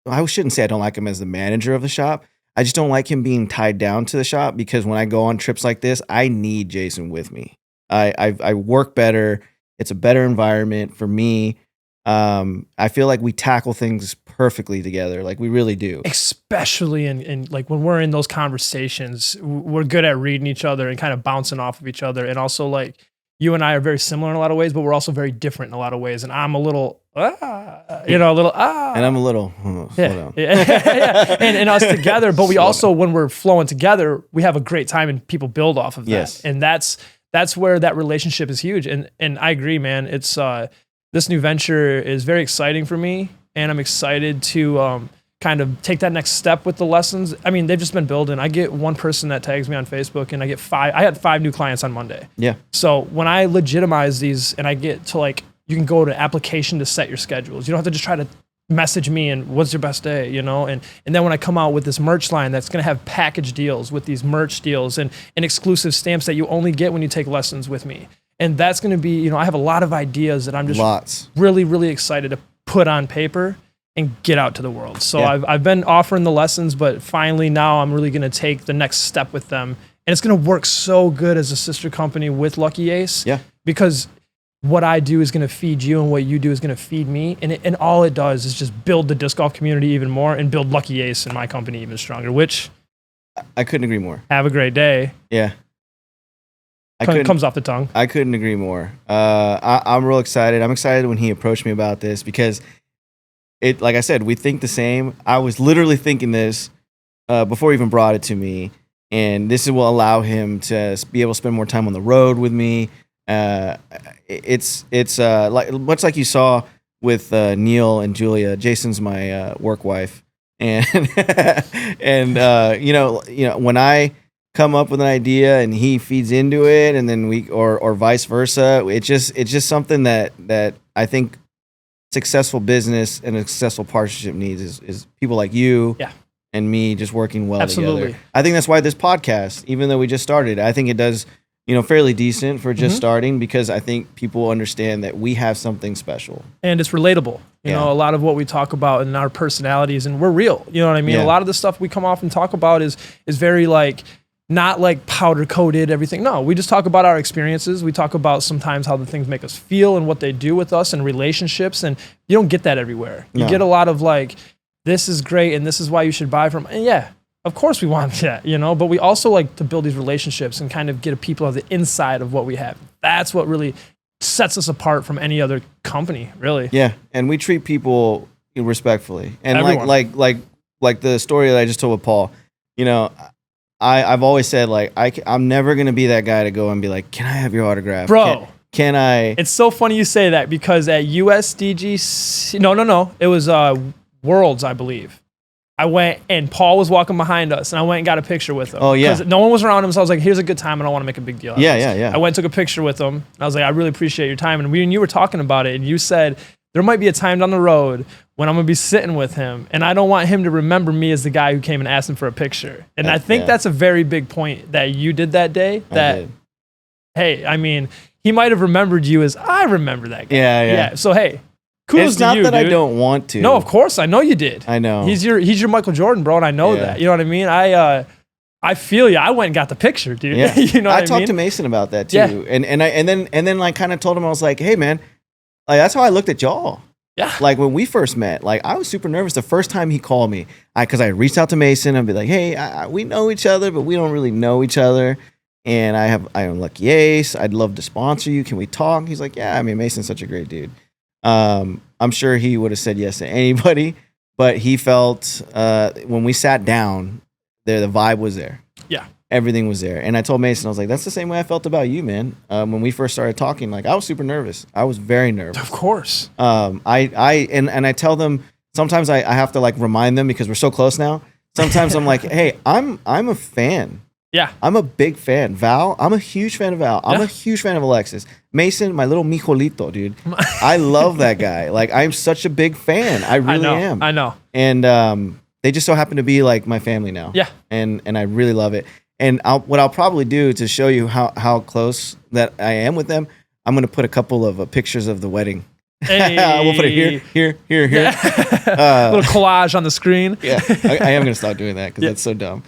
I shouldn't say I don't like him as the manager of the shop. I just don't like him being tied down to the shop, because when I go on trips like this, I need Jason with me. I work better. It's a better environment for me. I feel like we tackle things perfectly together. We really do. Especially in when we're in those conversations, we're good at reading each other and kind of bouncing off of each other. And also you and I are very similar in a lot of ways, but we're also very different in a lot of ways. And I'm a little, And I'm a little, slow down. Yeah. And us together, but we also, when we're flowing together, we have a great time and people build off of that. Yes. And that's where that relationship is huge. And I agree, man. It's, this new venture is very exciting for me, and I'm excited to kind of take that next step with the lessons. I mean, they've just been building. I get one person that tags me on Facebook, and I had 5 new clients on Monday. Yeah. So when I legitimize these, and I get to you can go to application to set your schedules. You don't have to just try to message me and what's your best day, and then when I come out with this merch line that's going to have package deals with these merch deals and exclusive stamps that you only get when you take lessons with me. And that's going to be, I have a lot of ideas that I'm just really, really excited to put on paper and get out to the world. So I've been offering the lessons, but finally now I'm really going to take the next step with them. And it's going to work so good as a sister company with Lucky Ace. Yeah. Because what I do is going to feed you, and what you do is going to feed me. And all it does is just build the disc golf community even more and build Lucky Ace and my company even stronger, which I couldn't agree more. Have a great day. Yeah. comes off the tongue. I couldn't agree more. I'm real excited. I'm excited when he approached me about this because like I said, we think the same. I was literally thinking this before he even brought it to me, and this will allow him to be able to spend more time on the road with me. It's like much like you saw with Neal and Julia. Jason's my work wife, and and you know when I come up with an idea and he feeds into it, and then we or vice versa. It's just something that I think successful business and a successful partnership needs is people like you and me just working well together. I think that's why this podcast, even though we just started, I think it does fairly decent for just starting, because I think people understand that we have something special. And it's relatable. You know, a lot of what we talk about in our personalities, and we're real. You know what I mean? A lot of the stuff we come off and talk about is very like, not like powder coated everything. No, we just talk about our experiences. We talk about sometimes how the things make us feel and what they do with us and relationships. And you don't get that everywhere. You get a lot of like, this is great and this is why you should buy from. And yeah, of course we want that, but we also like to build these relationships and kind of get people on the inside of what we have. That's what really sets us apart from any other company, really. Yeah. And we treat people respectfully. And everyone. like the story that I just told with Paul, I've always said, like, I'm never going to be that guy to go and be like, can I have your autograph? Bro. Can I? It's so funny you say that, because at USDGC, no, it was Worlds, I believe. I went and Paul was walking behind us, and I went and got a picture with him. Oh, yeah. Because no one was around him, so I was like, here's a good time. I don't want to make a big deal out of this. Yeah. I went and took a picture with him, and I was like, I really appreciate your time. And you were talking about it, and you said, there might be a time down the road when I'm going to be sitting with him, and I don't want him to remember me as the guy who came and asked him for a picture. And I think that's a very big point that you did that day. That, hey, I mean, he might have remembered you as I remember that guy. Yeah. So, hey, kudos to you, It's not that dude. I don't want to. No, of course. I know you did. I know. He's your Michael Jordan, bro, and I know that. You know what I mean? I feel you. I went and got the picture, dude. Yeah. You know what I mean? I talked to Mason about that too. Yeah. And then like kind of told him, I was like, hey man, like that's how I looked at y'all. Yeah. Like when we first met, like I was super nervous the first time he called me. Because I reached out to Mason and be like, hey, we know each other, but we don't really know each other. And I am Lucky Ace. I'd love to sponsor you. Can we talk? He's like, yeah, I mean, Mason's such a great dude. I'm sure he would have said yes to anybody, but he felt when we sat down there, the vibe was there. Yeah. Everything was there. And I told Mason, I was like, that's the same way I felt about you, man. When we first started talking, like I was super nervous. I was very nervous. Of course. I tell them, sometimes I have to like remind them because we're so close now. Sometimes I'm like, hey, I'm a fan. Yeah. I'm a big fan. Val, I'm a huge fan of Val. I'm a huge fan of Alexis. Mason, my little mijolito, dude. I love that guy. Like I'm such a big fan. I really am. I know. And they just so happen to be like my family now. Yeah. And I really love it. And what I'll probably do to show you how close that I am with them, I'm going to put a couple of pictures of the wedding. Hey. We'll put it here. Yeah. Little collage on the screen. Yeah, I am going to stop doing that because that's so dumb.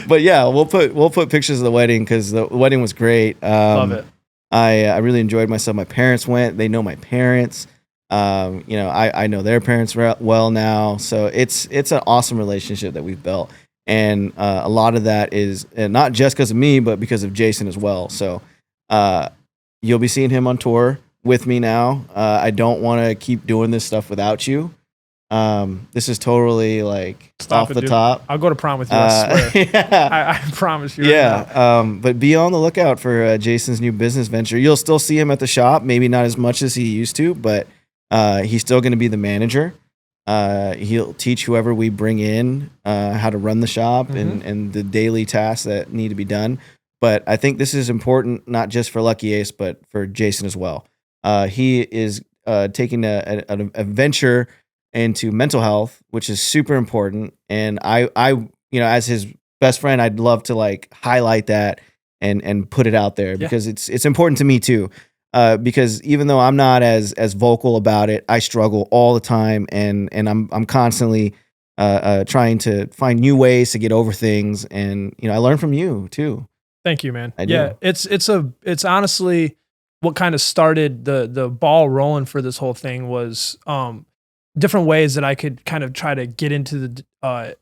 But yeah, we'll put pictures of the wedding because the wedding was great. Love it. I really enjoyed myself. My parents went. They know my parents. I know their parents well now. So it's an awesome relationship that we've built. And a lot of that is not just because of me, but because of Jason as well. So you'll be seeing him on tour with me now. I don't want to keep doing this stuff without you. This is totally like off the top. I'll go to prom with you. I swear. Yeah. I promise you. Yeah. Right but be on the lookout for Jason's new business venture. You'll still see him at the shop, maybe not as much as he used to, but he's still going to be the manager. He'll teach whoever we bring in how to run the shop and the daily tasks that need to be done. But I think this is important, not just for Lucky Ace, but for Jason as well. He is taking a venture into mental health, which is super important. And I as his best friend, I'd love to like highlight that and put it out there because it's important to me too. Because even though I'm not as vocal about it, I struggle all the time, and I'm constantly trying to find new ways to get over things. And I learn from you too. Thank you, man. It's honestly what kind of started the ball rolling for this whole thing was different ways that I could kind of try to get into the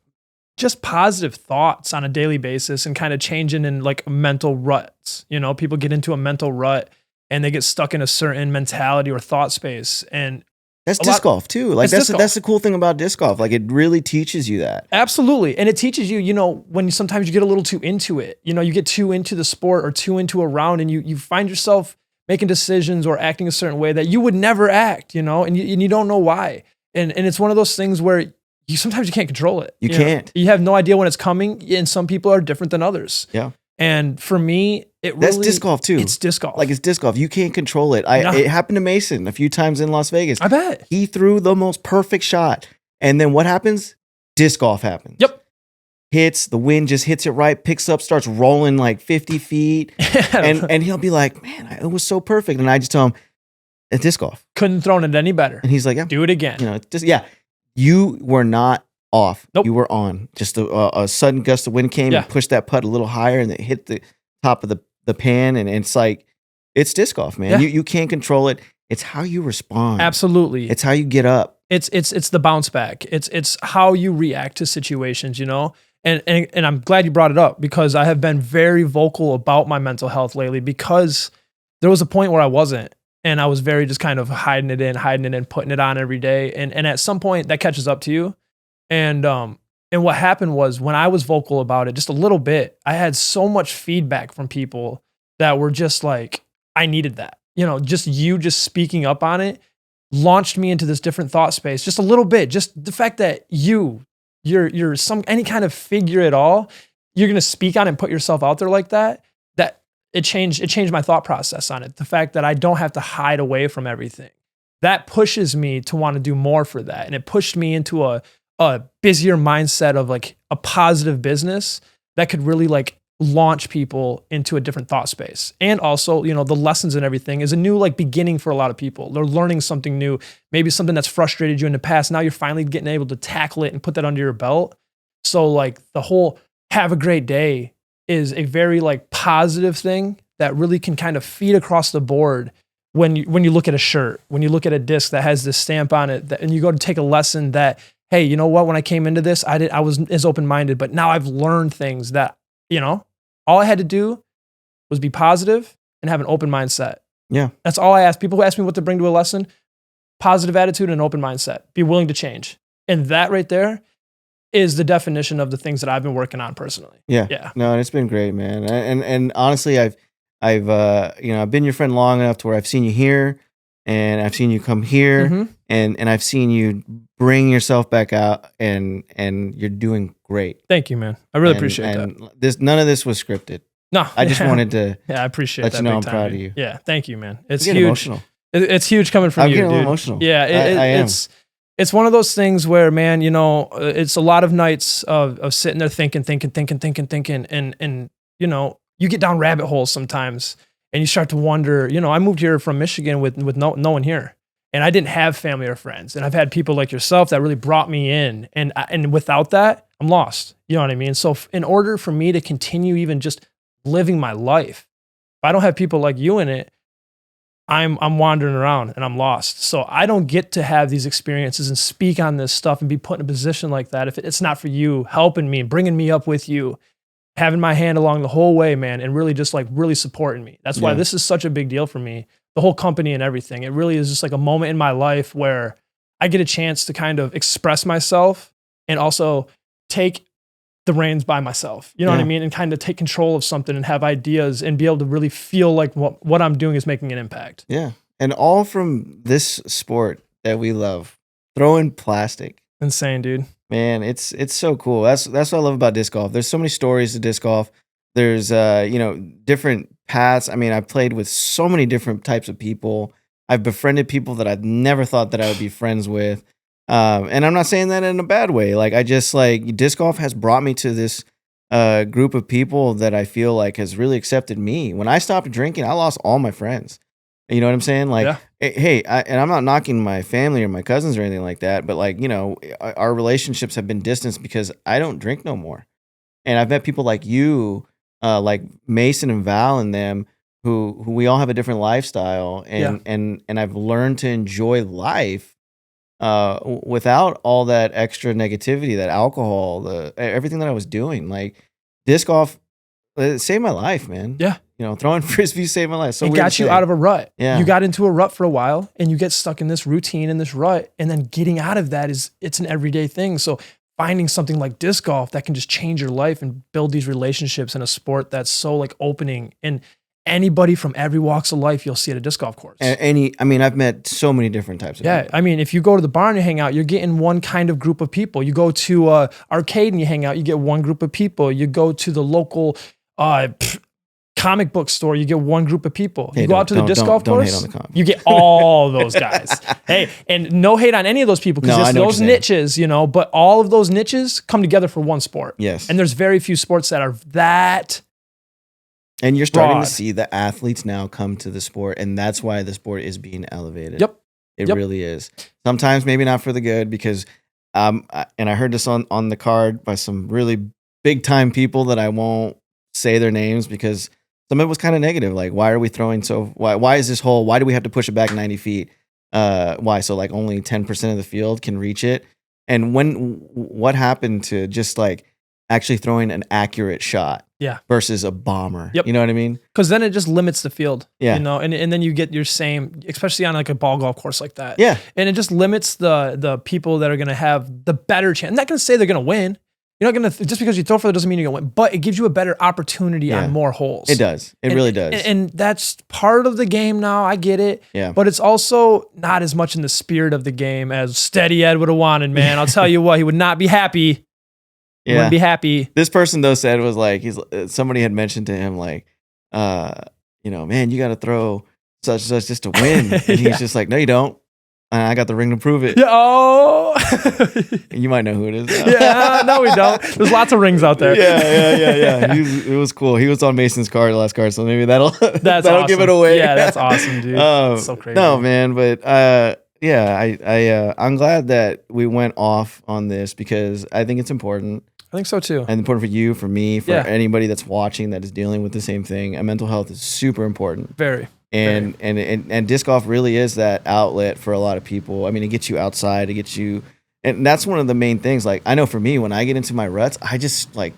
just positive thoughts on a daily basis and kind of changing in like mental ruts. You know, people get into a mental rut and they get stuck in a certain mentality or thought space. And that's disc golf too. Like that's the cool thing about disc golf. Like it really teaches you that. Absolutely. And it teaches you, you know, when sometimes you get a little too into it, you know, you get too into the sport or too into a round and you find yourself making decisions or acting a certain way that you would never act, you know, and you don't know why. And it's one of those things where sometimes you can't control it. You can't. You have no idea when it's coming, and some people are different than others. Yeah. And for me, that's disc golf too. It's disc golf. Like it's disc golf. You can't control it. It happened to Mason a few times in Las Vegas. I bet. He threw the most perfect shot. And then what happens? Disc golf happens. Yep. Hits, the wind just hits it right, picks up, starts rolling like 50 feet. and he'll be like, man, it was so perfect. And I just tell him, it's disc golf. Couldn't have thrown it any better. And he's like, yeah. Do it again. You know, you were not off. Nope. You were on. Just a sudden gust of wind came and pushed that putt a little higher and it hit the top of the pan. And it's like, it's disc golf, man. Yeah. You can't control it. It's how you respond. Absolutely. It's how you get up. It's the bounce back. It's how you react to situations, you know? And I'm glad you brought it up because I have been very vocal about my mental health lately because there was a point where I wasn't. And I was very just kind of hiding it in, putting it on every day. And at some point that catches up to you. And what happened was when I was vocal about it just a little bit, I had so much feedback from people that were just like, I needed that. You know, just speaking up on it launched me into this different thought space just a little bit. Just the fact that you're any kind of figure at all, you're going to speak on it and put yourself out there like that it changed my thought process on it. The fact that I don't have to hide away from everything. That pushes me to want to do more for that. And it pushed me into a busier mindset of like a positive business that could really like launch people into a different thought space. And also, you know, the lessons and everything is a new like beginning for a lot of people. They're learning something new, maybe something that's frustrated you in the past. Now you're finally getting able to tackle it and put that under your belt. So like the whole have a great day is a very like positive thing that really can kind of feed across the board when you look at a shirt, when you look at a disc that has this stamp on it and you go to take a lesson that, hey, you know what, when I came into this, I was as open-minded, but now I've learned things that, you know, all I had to do was be positive and have an open mindset. Yeah. That's all I ask. People who ask me what to bring to a lesson, positive attitude and open mindset, be willing to change. And that right there is the definition of the things that I've been working on personally. Yeah. Yeah. No, and it's been great, man. And honestly, I've been your friend long enough to where I've seen you here and I've seen you come here and I've seen you bring yourself back out and you're doing great. Thank you, man. I really appreciate that. None of this was scripted. No. I just wanted to I appreciate let that. you know I'm time, proud man. of you. Yeah. Thank you, man. It's huge. Emotional. It's huge coming from you, getting dude. a little emotional. Yeah. I am. It's one of those things where, man, you know, it's a lot of nights of sitting there thinking, and you know, you get down rabbit holes sometimes, and you start to wonder. You know, I moved here from Michigan with no one here, and I didn't have family or friends, and I've had people like yourself that really brought me in, and without that, I'm lost. You know what I mean? So, in order for me to continue even just living my life, if I don't have people like you in it, I'm wandering around and I'm lost. So I don't get to have these experiences and speak on this stuff and be put in a position like that if it's not for you helping me, bringing me up with you, having my hand along the whole way, man, and really just like really supporting me. That's why this is such a big deal for me, the whole company and everything. It really is just like a moment in my life where I get a chance to kind of express myself and also take the reins by myself, you know what I mean? And kind of take control of something and have ideas and be able to really feel like what I'm doing is making an impact. Yeah. And all from this sport that we love, throwing plastic. Insane, dude. Man, it's so cool. That's what I love about disc golf. There's so many stories to disc golf. There's different paths. I mean, I've played with so many different types of people. I've befriended people that I've never thought that I would be friends with. And I'm not saying that in a bad way. Like I just like disc golf has brought me to this group of people that I feel like has really accepted me. When I stopped drinking, I lost all my friends. You know what I'm saying? Like, hey, and I'm not knocking my family or my cousins or anything like that, but like, you know, our relationships have been distanced because I don't drink no more. And I've met people like you, like Mason and Val and them, who we all have a different lifestyle, and I've learned to enjoy life without all that extra negativity, that alcohol, everything that I was doing, like disc golf, it saved my life, man. Yeah. You know, throwing frisbees saved my life. So it got you out of a rut. Yeah. You got into a rut for a while and you get stuck in this routine, in this rut. And then getting out of that it's an everyday thing. So finding something like disc golf that can just change your life and build these relationships in a sport that's so like opening, and anybody from every walks of life you'll see at a disc golf course. I've met so many different types of people. I mean, if you go to the barn and hang out, you're getting one kind of group of people. You go to arcade and you hang out, you get one group of people. You go to the local comic book store, you get one group of people. You go out to the disc golf course, you get all those guys. Hey, and no hate on any of those people, because it's those niches, you know, but all of those niches come together for one sport. Yes. And there's very few sports that are that. And you're starting to see the athletes now come to the sport, and that's why the sport is being elevated. Yep. It really is. Sometimes maybe not for the good, because and I heard this on the card by some really big time people that I won't say their names, because some of it was kind of negative. Like, why are we throwing why is this hole? Why do we have to push it back 90 feet? Why? So like only 10% of the field can reach it. And what happened to just like actually throwing an accurate shot versus a bomber? Yep. You know what I mean? Because then it just limits the field. Yeah. You know, and then you get your same, especially on like a ball golf course like that. Yeah. And it just limits the people that are going to have the better chance. I'm not going to say they're going to win. You're not going to, just because you throw for it doesn't mean you're going to win, but it gives you a better opportunity on more holes. It does. It really does. And that's part of the game now. I get it. Yeah. But it's also not as much in the spirit of the game as Steady Ed would have wanted, man. I'll tell you what, he would not be happy. He wouldn't be happy. This person though said was like, somebody had mentioned to him like, you know, man, you got to throw such just to win. And he's just like, no, you don't. I got the ring to prove it. Yeah, oh. You might know who it is now. Yeah, no, we don't. There's lots of rings out there. Yeah. It was cool. He was on Mason's card, the last card, so maybe that'll awesome. give it away. Yeah, that's awesome, dude. That's so crazy. No, man, but I'm glad that we went off on this, because I think it's important. I think so too. And important for you, for me, for anybody that's watching that is dealing with the same thing. And mental health is super important. Very. And disc golf really is that outlet for a lot of people. I mean, it gets you outside, it gets you, and that's one of the main things. Like, I know for me, when I get into my ruts, I just like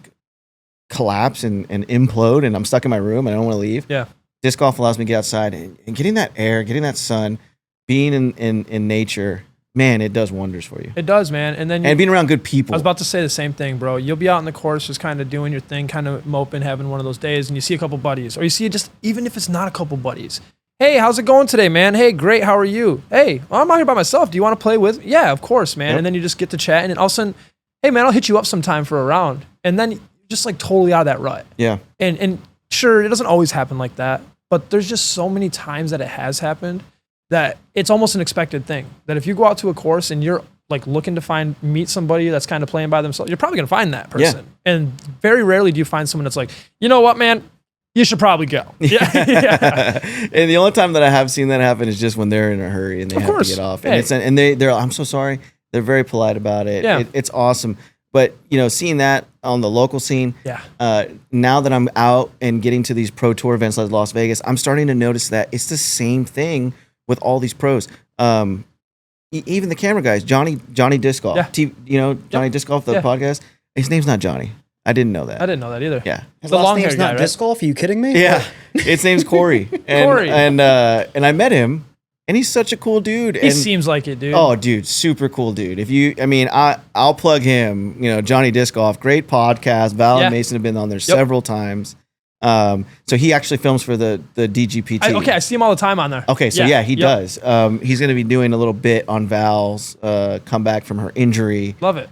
collapse and implode, and I'm stuck in my room and I don't want to leave. Yeah. Disc golf allows me to get outside and getting that air, getting that sun, being in nature. Man, it does wonders for you. It does, man. And then being around good people. I was about to say the same thing, bro. You'll be out in the course just kind of doing your thing, kind of moping, having one of those days, and you see a couple buddies, or you see just, even if it's not a couple buddies. Hey, how's it going today, man? Hey, great. How are you? Hey, well, I'm out here by myself. Do you want to play with me? Yeah, of course, man. Yep. And then you just get to chat, and all of a sudden, hey, man, I'll hit you up sometime for a round. And then you're just like totally out of that rut. Yeah. And sure, it doesn't always happen like that, but there's just so many times that it has happened that it's almost an expected thing. That if you go out to a course and you're like looking to meet somebody that's kind of playing by themselves, you're probably going to find that person. Yeah. And very rarely do you find someone that's like, you know what, man, you should probably go. Yeah. And the only time that I have seen that happen is just when they're in a hurry and they have to get off. And they're I'm so sorry. They're very polite about it. Yeah. It's awesome. But, you know, seeing that on the local scene, now that I'm out and getting to these pro tour events like Las Vegas, I'm starting to notice that it's the same thing with all these pros. Even the camera guys, Johnny Disc Golf. Yeah. Johnny Disc Golf, the podcast. His name's not Johnny. I didn't know that. I didn't know that either. Yeah. His last name's not Disc Golf? Are you kidding me? Yeah. His name's Corey. And I met him, and he's such a cool dude. He seems like it, dude. Oh, dude, super cool dude. I'll plug him, Johnny Disc Golf, great podcast. Val and Mason have been on there several times. So he actually films for the DGPT. I see him all the time on there. Okay, so he does. He's going to be doing a little bit on Val's comeback from her injury. Love it.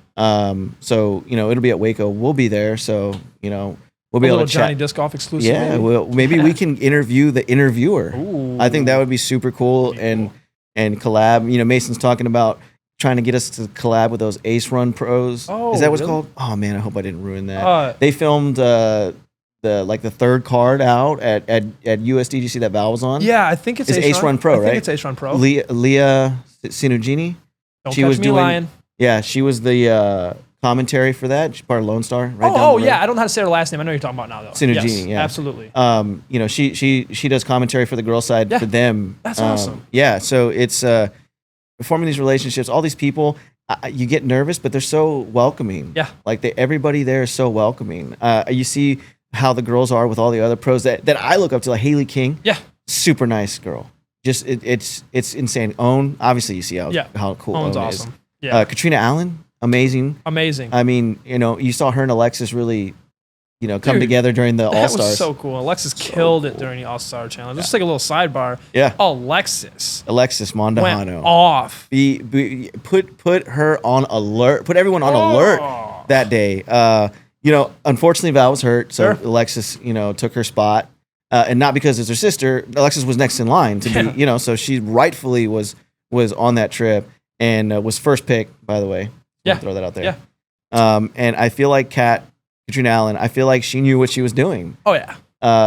So it'll be at Waco. We'll be there. So we'll be able to chat. Johnny Disc Golf exclusive. Yeah, maybe we can interview the interviewer. Ooh. I think that would be super cool and collab. Mason's talking about trying to get us to collab with those Ace Run pros. Oh, is that what's really? called? Oh man, I hope I didn't ruin that. They filmed the third card out at USD. Did you see that Val was on? Yeah, I think it's Ace Run Pro, right? I think it's Ace Run Pro. Leah Sinugini. Don't catch me lying. Yeah, she was the commentary for that. She's part of Lone Star. Right down the road. I don't know how to say her last name. I know what you're talking about now, though. Sinugini, yes, absolutely. She does commentary for the girl side for them. That's awesome. Yeah, so it's forming these relationships, all these people, you get nervous, but they're so welcoming. Yeah. Like everybody there is so welcoming. You see how the girls are with all the other pros that I look up to, like Haley King. Yeah. Super nice girl. Just it's insane. Own, obviously you see how cool Own's Own awesome. is. Yeah. Katrina Allen, amazing. Amazing. I mean, you saw her and Alexis really, come together during the All That Stars. was so cool. Alexis killed it during the All Star Challenge. Just like a little sidebar. Yeah. Alexis Mondahano went off. Put her on alert. Put everyone on alert that day. Unfortunately Val was hurt, so Sure. Alexis, took her spot, and not because it's her sister. Alexis was next in line to be, so she rightfully was on that trip and was first pick. By the way, Yeah. throw that out there. Yeah. And I feel like Katrina Allen, I feel like she knew what she was doing. Oh yeah.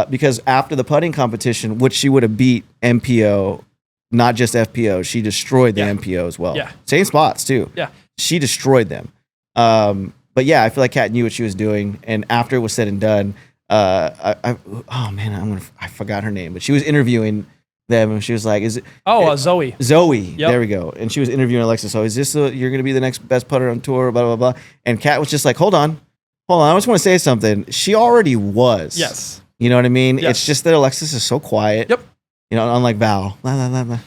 Because after the putting competition, which she would have beat MPO, not just FPO, she destroyed the MPO as well. Yeah. Same spots too. Yeah. She destroyed them. But yeah, I feel like Kat knew what she was doing. And after it was said and done, I forgot her name, but she was interviewing them and she was like, "Is it?" Zoe. Zoe. Yep. There we go. And she was interviewing Alexis. So is this you're going to be the next best putter on tour? Blah blah blah. And Kat was just like, "Hold on. I just want to say something." She already was. Yes. You know what I mean? Yes. It's just that Alexis is so quiet. Yep. Unlike Val. La, la, la, la.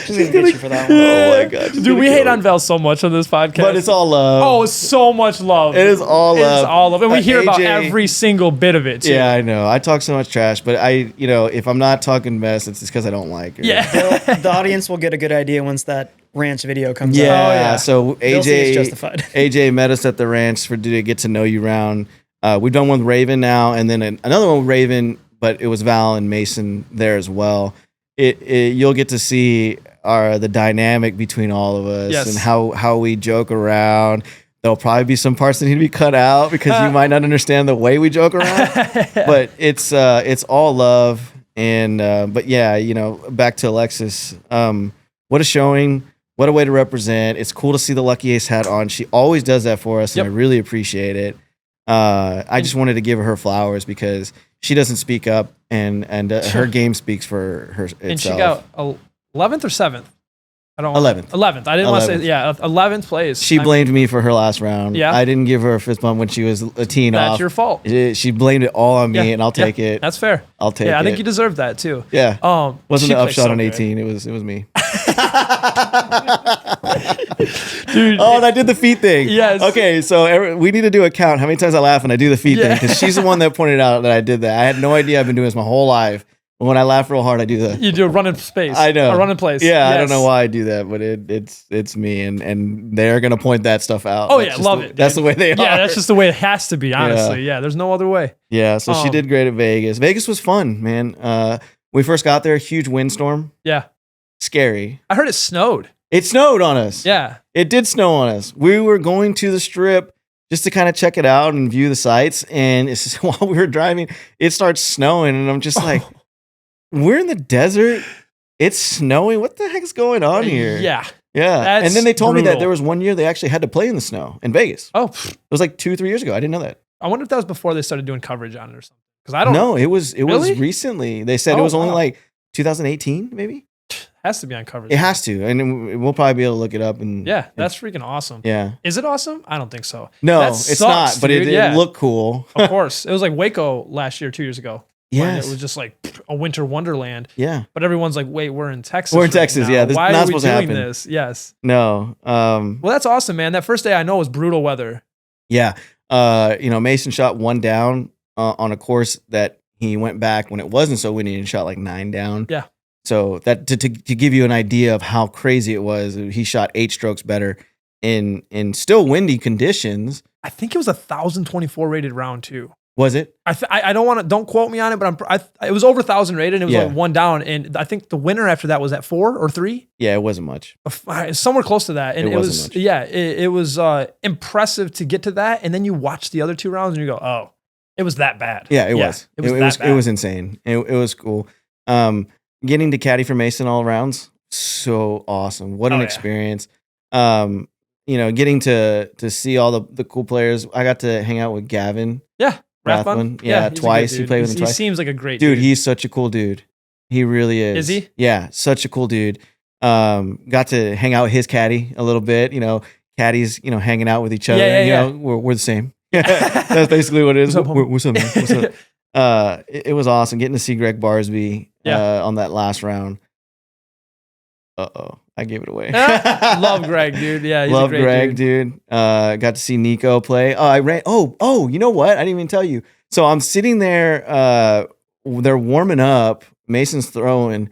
She's gonna get you for that one. Oh my god. Dude, we hate on Val so much on this podcast. But it's all love. Oh, it's so much love. It is all love. It's all love. And we hear about AJ every single bit of it, too. Yeah, I know. I talk so much trash, but if I'm not talking mess, it's just because I don't like her. Yeah. The audience will get a good idea once that ranch video comes Yeah. out. Oh, yeah. So They'll see it's AJ justified. AJ met us at the ranch for the get to know you round. We've done one with Raven now, and then another one with Raven, but it was Val and Mason there as well. You'll get to see the dynamic between all of us. Yes. And how we joke around. There'll probably be some parts that need to be cut out because you might not understand the way we joke around. But it's all love. And but yeah, back to Alexis. What a showing. What a way to represent. It's cool to see the Lucky Ace hat on. She always does that for us, and I really appreciate it. I just wanted to give her flowers because she doesn't speak up, and her game speaks for her itself. And she got 11th or 7th? I don't 11th. 11th. I didn't want to say, 11th place. She blamed me for her last round. Yeah. I didn't give her a fist bump when she was teeing off. That's your fault. She blamed it all on me, and I'll take it. That's fair. I'll take it. Yeah, I think you deserve that too. Yeah. Wasn't she the plays upshot so on good. 18. It was me. Dude. Oh, and I did the feet thing. Yes. Okay, so we need to do a count how many times I laugh when I do the feet thing because she's the one that pointed out that I did that. I had no idea. I've been doing this my whole life. But when I laugh real hard, I do the. You do a run in space. I know. A run in place. Yeah, Yes. I don't know why I do that, but it's me, and they're gonna point that stuff out. Oh, That's yeah, just love the- it. That's the way they are. Yeah, that's just the way it has to be, honestly. Yeah, there's no other way. Yeah, so she did great at Vegas. Vegas was fun, man. We first got there, huge windstorm, Yeah. scary. I heard it snowed. It snowed on us. Yeah. It did snow on us. We were going to the strip just to kind of check it out and view the sights. And it's just, while we were driving, it starts snowing. And I'm just like, we're in the desert. It's snowing. What the heck is going on here? Yeah. Yeah. That's And then they told me that brutal. there was one year they actually had to play in the snow in Vegas. Oh, It was like 2-3 years ago. I didn't know that. I wonder if that was before they started doing coverage on it or something. Because I don't No, it was Really? recently. They said it Oh, was only wow. like 2018, maybe. has to be on coverage. It has to. And we'll probably be able to look it up. And Yeah, that's freaking awesome. yeah. Is it awesome? I don't think so. No, That it's sucks, not. But dude. it Yeah. looked cool. Of course. It was like Waco last year, 2 years ago. when Yes. It was just like a winter wonderland. Yeah. But everyone's like, wait, we're in Texas. We're in right Texas, now. yeah. This is Why not are we supposed to doing happen. this? Yes. No. Well, that's awesome, man. That first day I know was brutal weather. Yeah. Mason shot 1 down on a course that he went back when it wasn't so windy and shot like 9 down. Yeah. So that to give you an idea of how crazy it was, he shot 8 strokes better in still windy conditions. I think it was 1,024 rated round too. Was it? I don't want to, don't quote me on it, but it was over 1,000 rated and it was Yeah. like 1 down. And I think the winner after that was at 4 or 3. Yeah, it wasn't much. Somewhere close to that. And It it wasn't was, much. yeah, it was impressive to get to that. And then you watch the other 2 rounds and you go, oh, it was that bad. Yeah, it was. It was It that was. bad. It was insane. It was cool. Getting to caddy for Mason all rounds, so awesome. What an Oh, yeah. experience. Getting to see all the cool players. I got to hang out with Gavin. Yeah. Rathbun. Rathbun? Yeah, he's a twice. good He dude. played with him He twice. seems like a great Dude, dude. he's such a cool dude. He really is. Is he? Yeah, such a cool dude. Got to hang out with his caddy a little bit. Caddies, hanging out with each other. Yeah. We're the same. That's basically what it is. What's up, homie? What's up, man? What's up? It was awesome getting to see Greg Barsby on that last round. I gave it away. Love Greg, dude. Yeah, he's love a great Greg, dude. Got to see Nico play. Oh, I ran. Oh, you know what? I didn't even tell you. So I'm sitting there. They're warming up. Mason's throwing,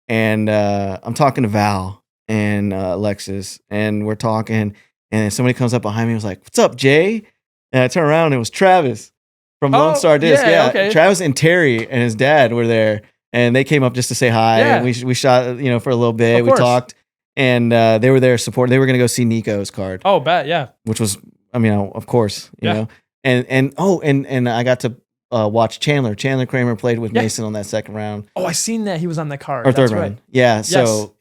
and I'm talking to Val and Alexis, and we're talking. And somebody comes up behind me and was like, "What's up, Jay?" And I turn around and it was Travis from Lone Star Disc. Yeah, okay. Travis and Terry and his dad were there. And they came up just to say hi. Yeah. And we shot, for a little bit. Of We course. talked, and they were there support. They were going to go see Nico's card, Oh, bet. Yeah. which was, of course, you Yeah. know. And I got to watch Chandler. Chandler Kramer played with Yeah. Mason on that second round Oh, I seen that he was on that card. or third That's round. right. Yeah. So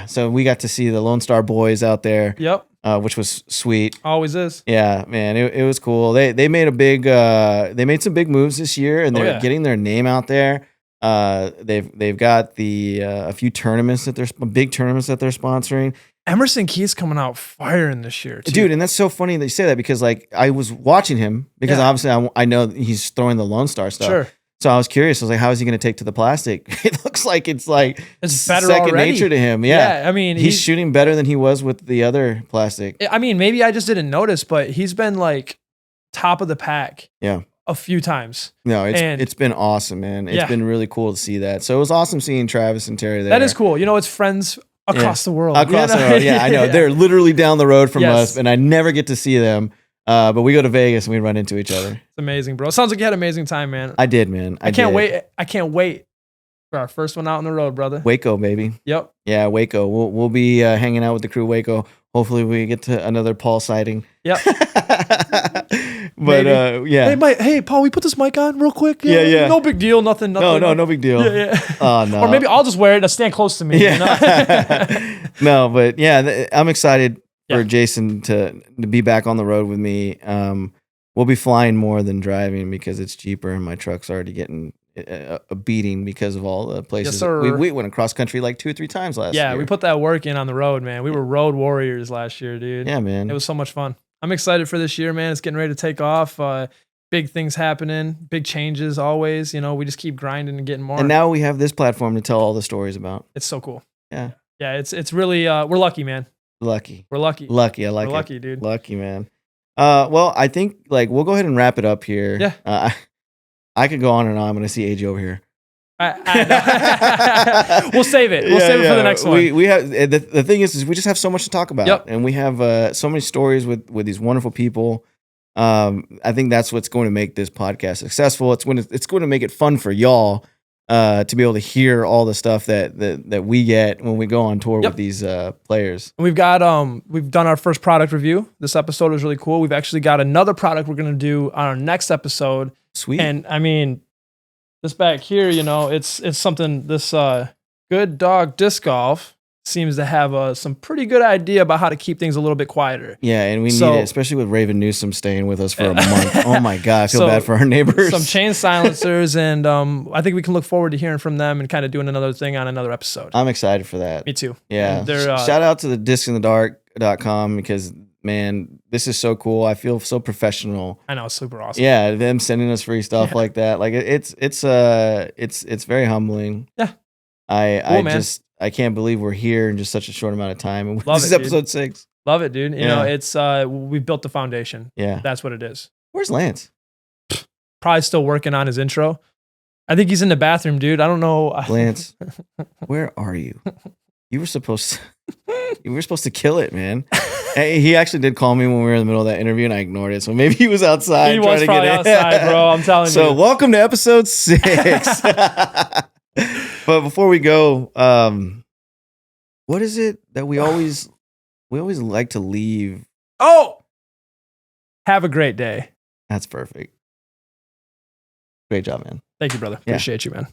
so we got to see the Lone Star boys out there, Yep. which was sweet. Always is. Yeah, man, it was cool. They made they made some big moves this year, and they're getting their name out there. They've got a few tournaments big tournaments that they're sponsoring. Emerson Key's coming out firing this year, too. Dude, and that's so funny that you say that, because I was watching him because obviously I know he's throwing the Lone Star stuff. Sure. So I was curious. I was like, how is he going to take to the plastic? It looks like it's better second already. nature to him. Yeah. I mean, he's shooting better than he was with the other plastic. I mean, maybe I just didn't notice, but he's been like top of the pack. Yeah. A few times. No, it's been awesome, man. It's been really cool to see that. So it was awesome seeing Travis and Terry there. That is cool. It's friends across the world. Across the world. Yeah, I know. They're literally down the road from us, and I never get to see them. But we go to Vegas and we run into each other. It's amazing, bro. Sounds like you had an amazing time, man. I did, man. I can't wait. I can't wait for our first one out on the road, brother. Waco, baby. Yep. Yeah, Waco. We'll be hanging out with the crew Waco. Hopefully we get to another Paul sighting. Yep. But yeah. Hey, Paul, we put this mic on real quick. Yeah. No big deal. Nothing. No big deal. Yeah. Oh no. Or maybe I'll just wear it and stand close to me. Yeah. No, but yeah, I'm excited for Jason to be back on the road with me. We'll be flying more than driving because it's cheaper, and my truck's already getting a beating because of all the places. Yes, sir. We went across country like 2 or 3 times last year. Yeah, we put that work in on the road, man. We were road warriors last year, dude. Yeah, man. It was so much fun. I'm excited for this year, man. It's getting ready to take off. Big things happening, big changes always. We just keep grinding and getting more. And now we have this platform to tell all the stories about. It's so cool. Yeah. Yeah, it's really we're lucky, man. Lucky. We're lucky. Lucky. I like We're it. lucky, dude. Lucky, man. Well, I think we'll go ahead and wrap it up here. Yeah. I could go on and on. I'm going to see AJ over here. We'll save it. We'll save it for the next one. We have the thing is we just have so much to talk about, and we have so many stories with these wonderful people. I think that's what's going to make this podcast successful. It's going to make it fun for y'all to be able to hear all the stuff that we get when we go on tour with these players. We've got we've done our first product review. This episode was really cool. We've actually got another product we're going to do on our next episode. Sweet. And I mean, this back here, it's something. This Good Dog Disc Golf seems to have some pretty good idea about how to keep things a little bit quieter. Yeah, and we need it, especially with Raven Newsom staying with us for a month. Oh my God, I feel bad for our neighbors. Some chain silencers, and I think we can look forward to hearing from them and kind of doing another thing on another episode. I'm excited for that. Me too. Yeah. Shout out to the DiscintheDark.com because, man, this is so cool. I feel so professional. I know, it's super awesome. Yeah, them sending us free stuff like that. Like it's very humbling. Yeah. I can't believe we're here in just such a short amount of time. And this is episode 6. Love it, dude. You know, it's we've built the foundation. Yeah. That's what it is. Where's Lance? Probably still working on his intro. I think he's in the bathroom, dude. I don't know. Lance, where are you? You were supposed to kill it, man. He actually did call me when we were in the middle of that interview, and I ignored it. So maybe he was outside. He was probably outside, bro. I'm telling you. So welcome to episode 6. But before we go, what is it that we always like to leave? Oh, have a great day. That's perfect. Great job, man. Thank you, brother. Appreciate you, man.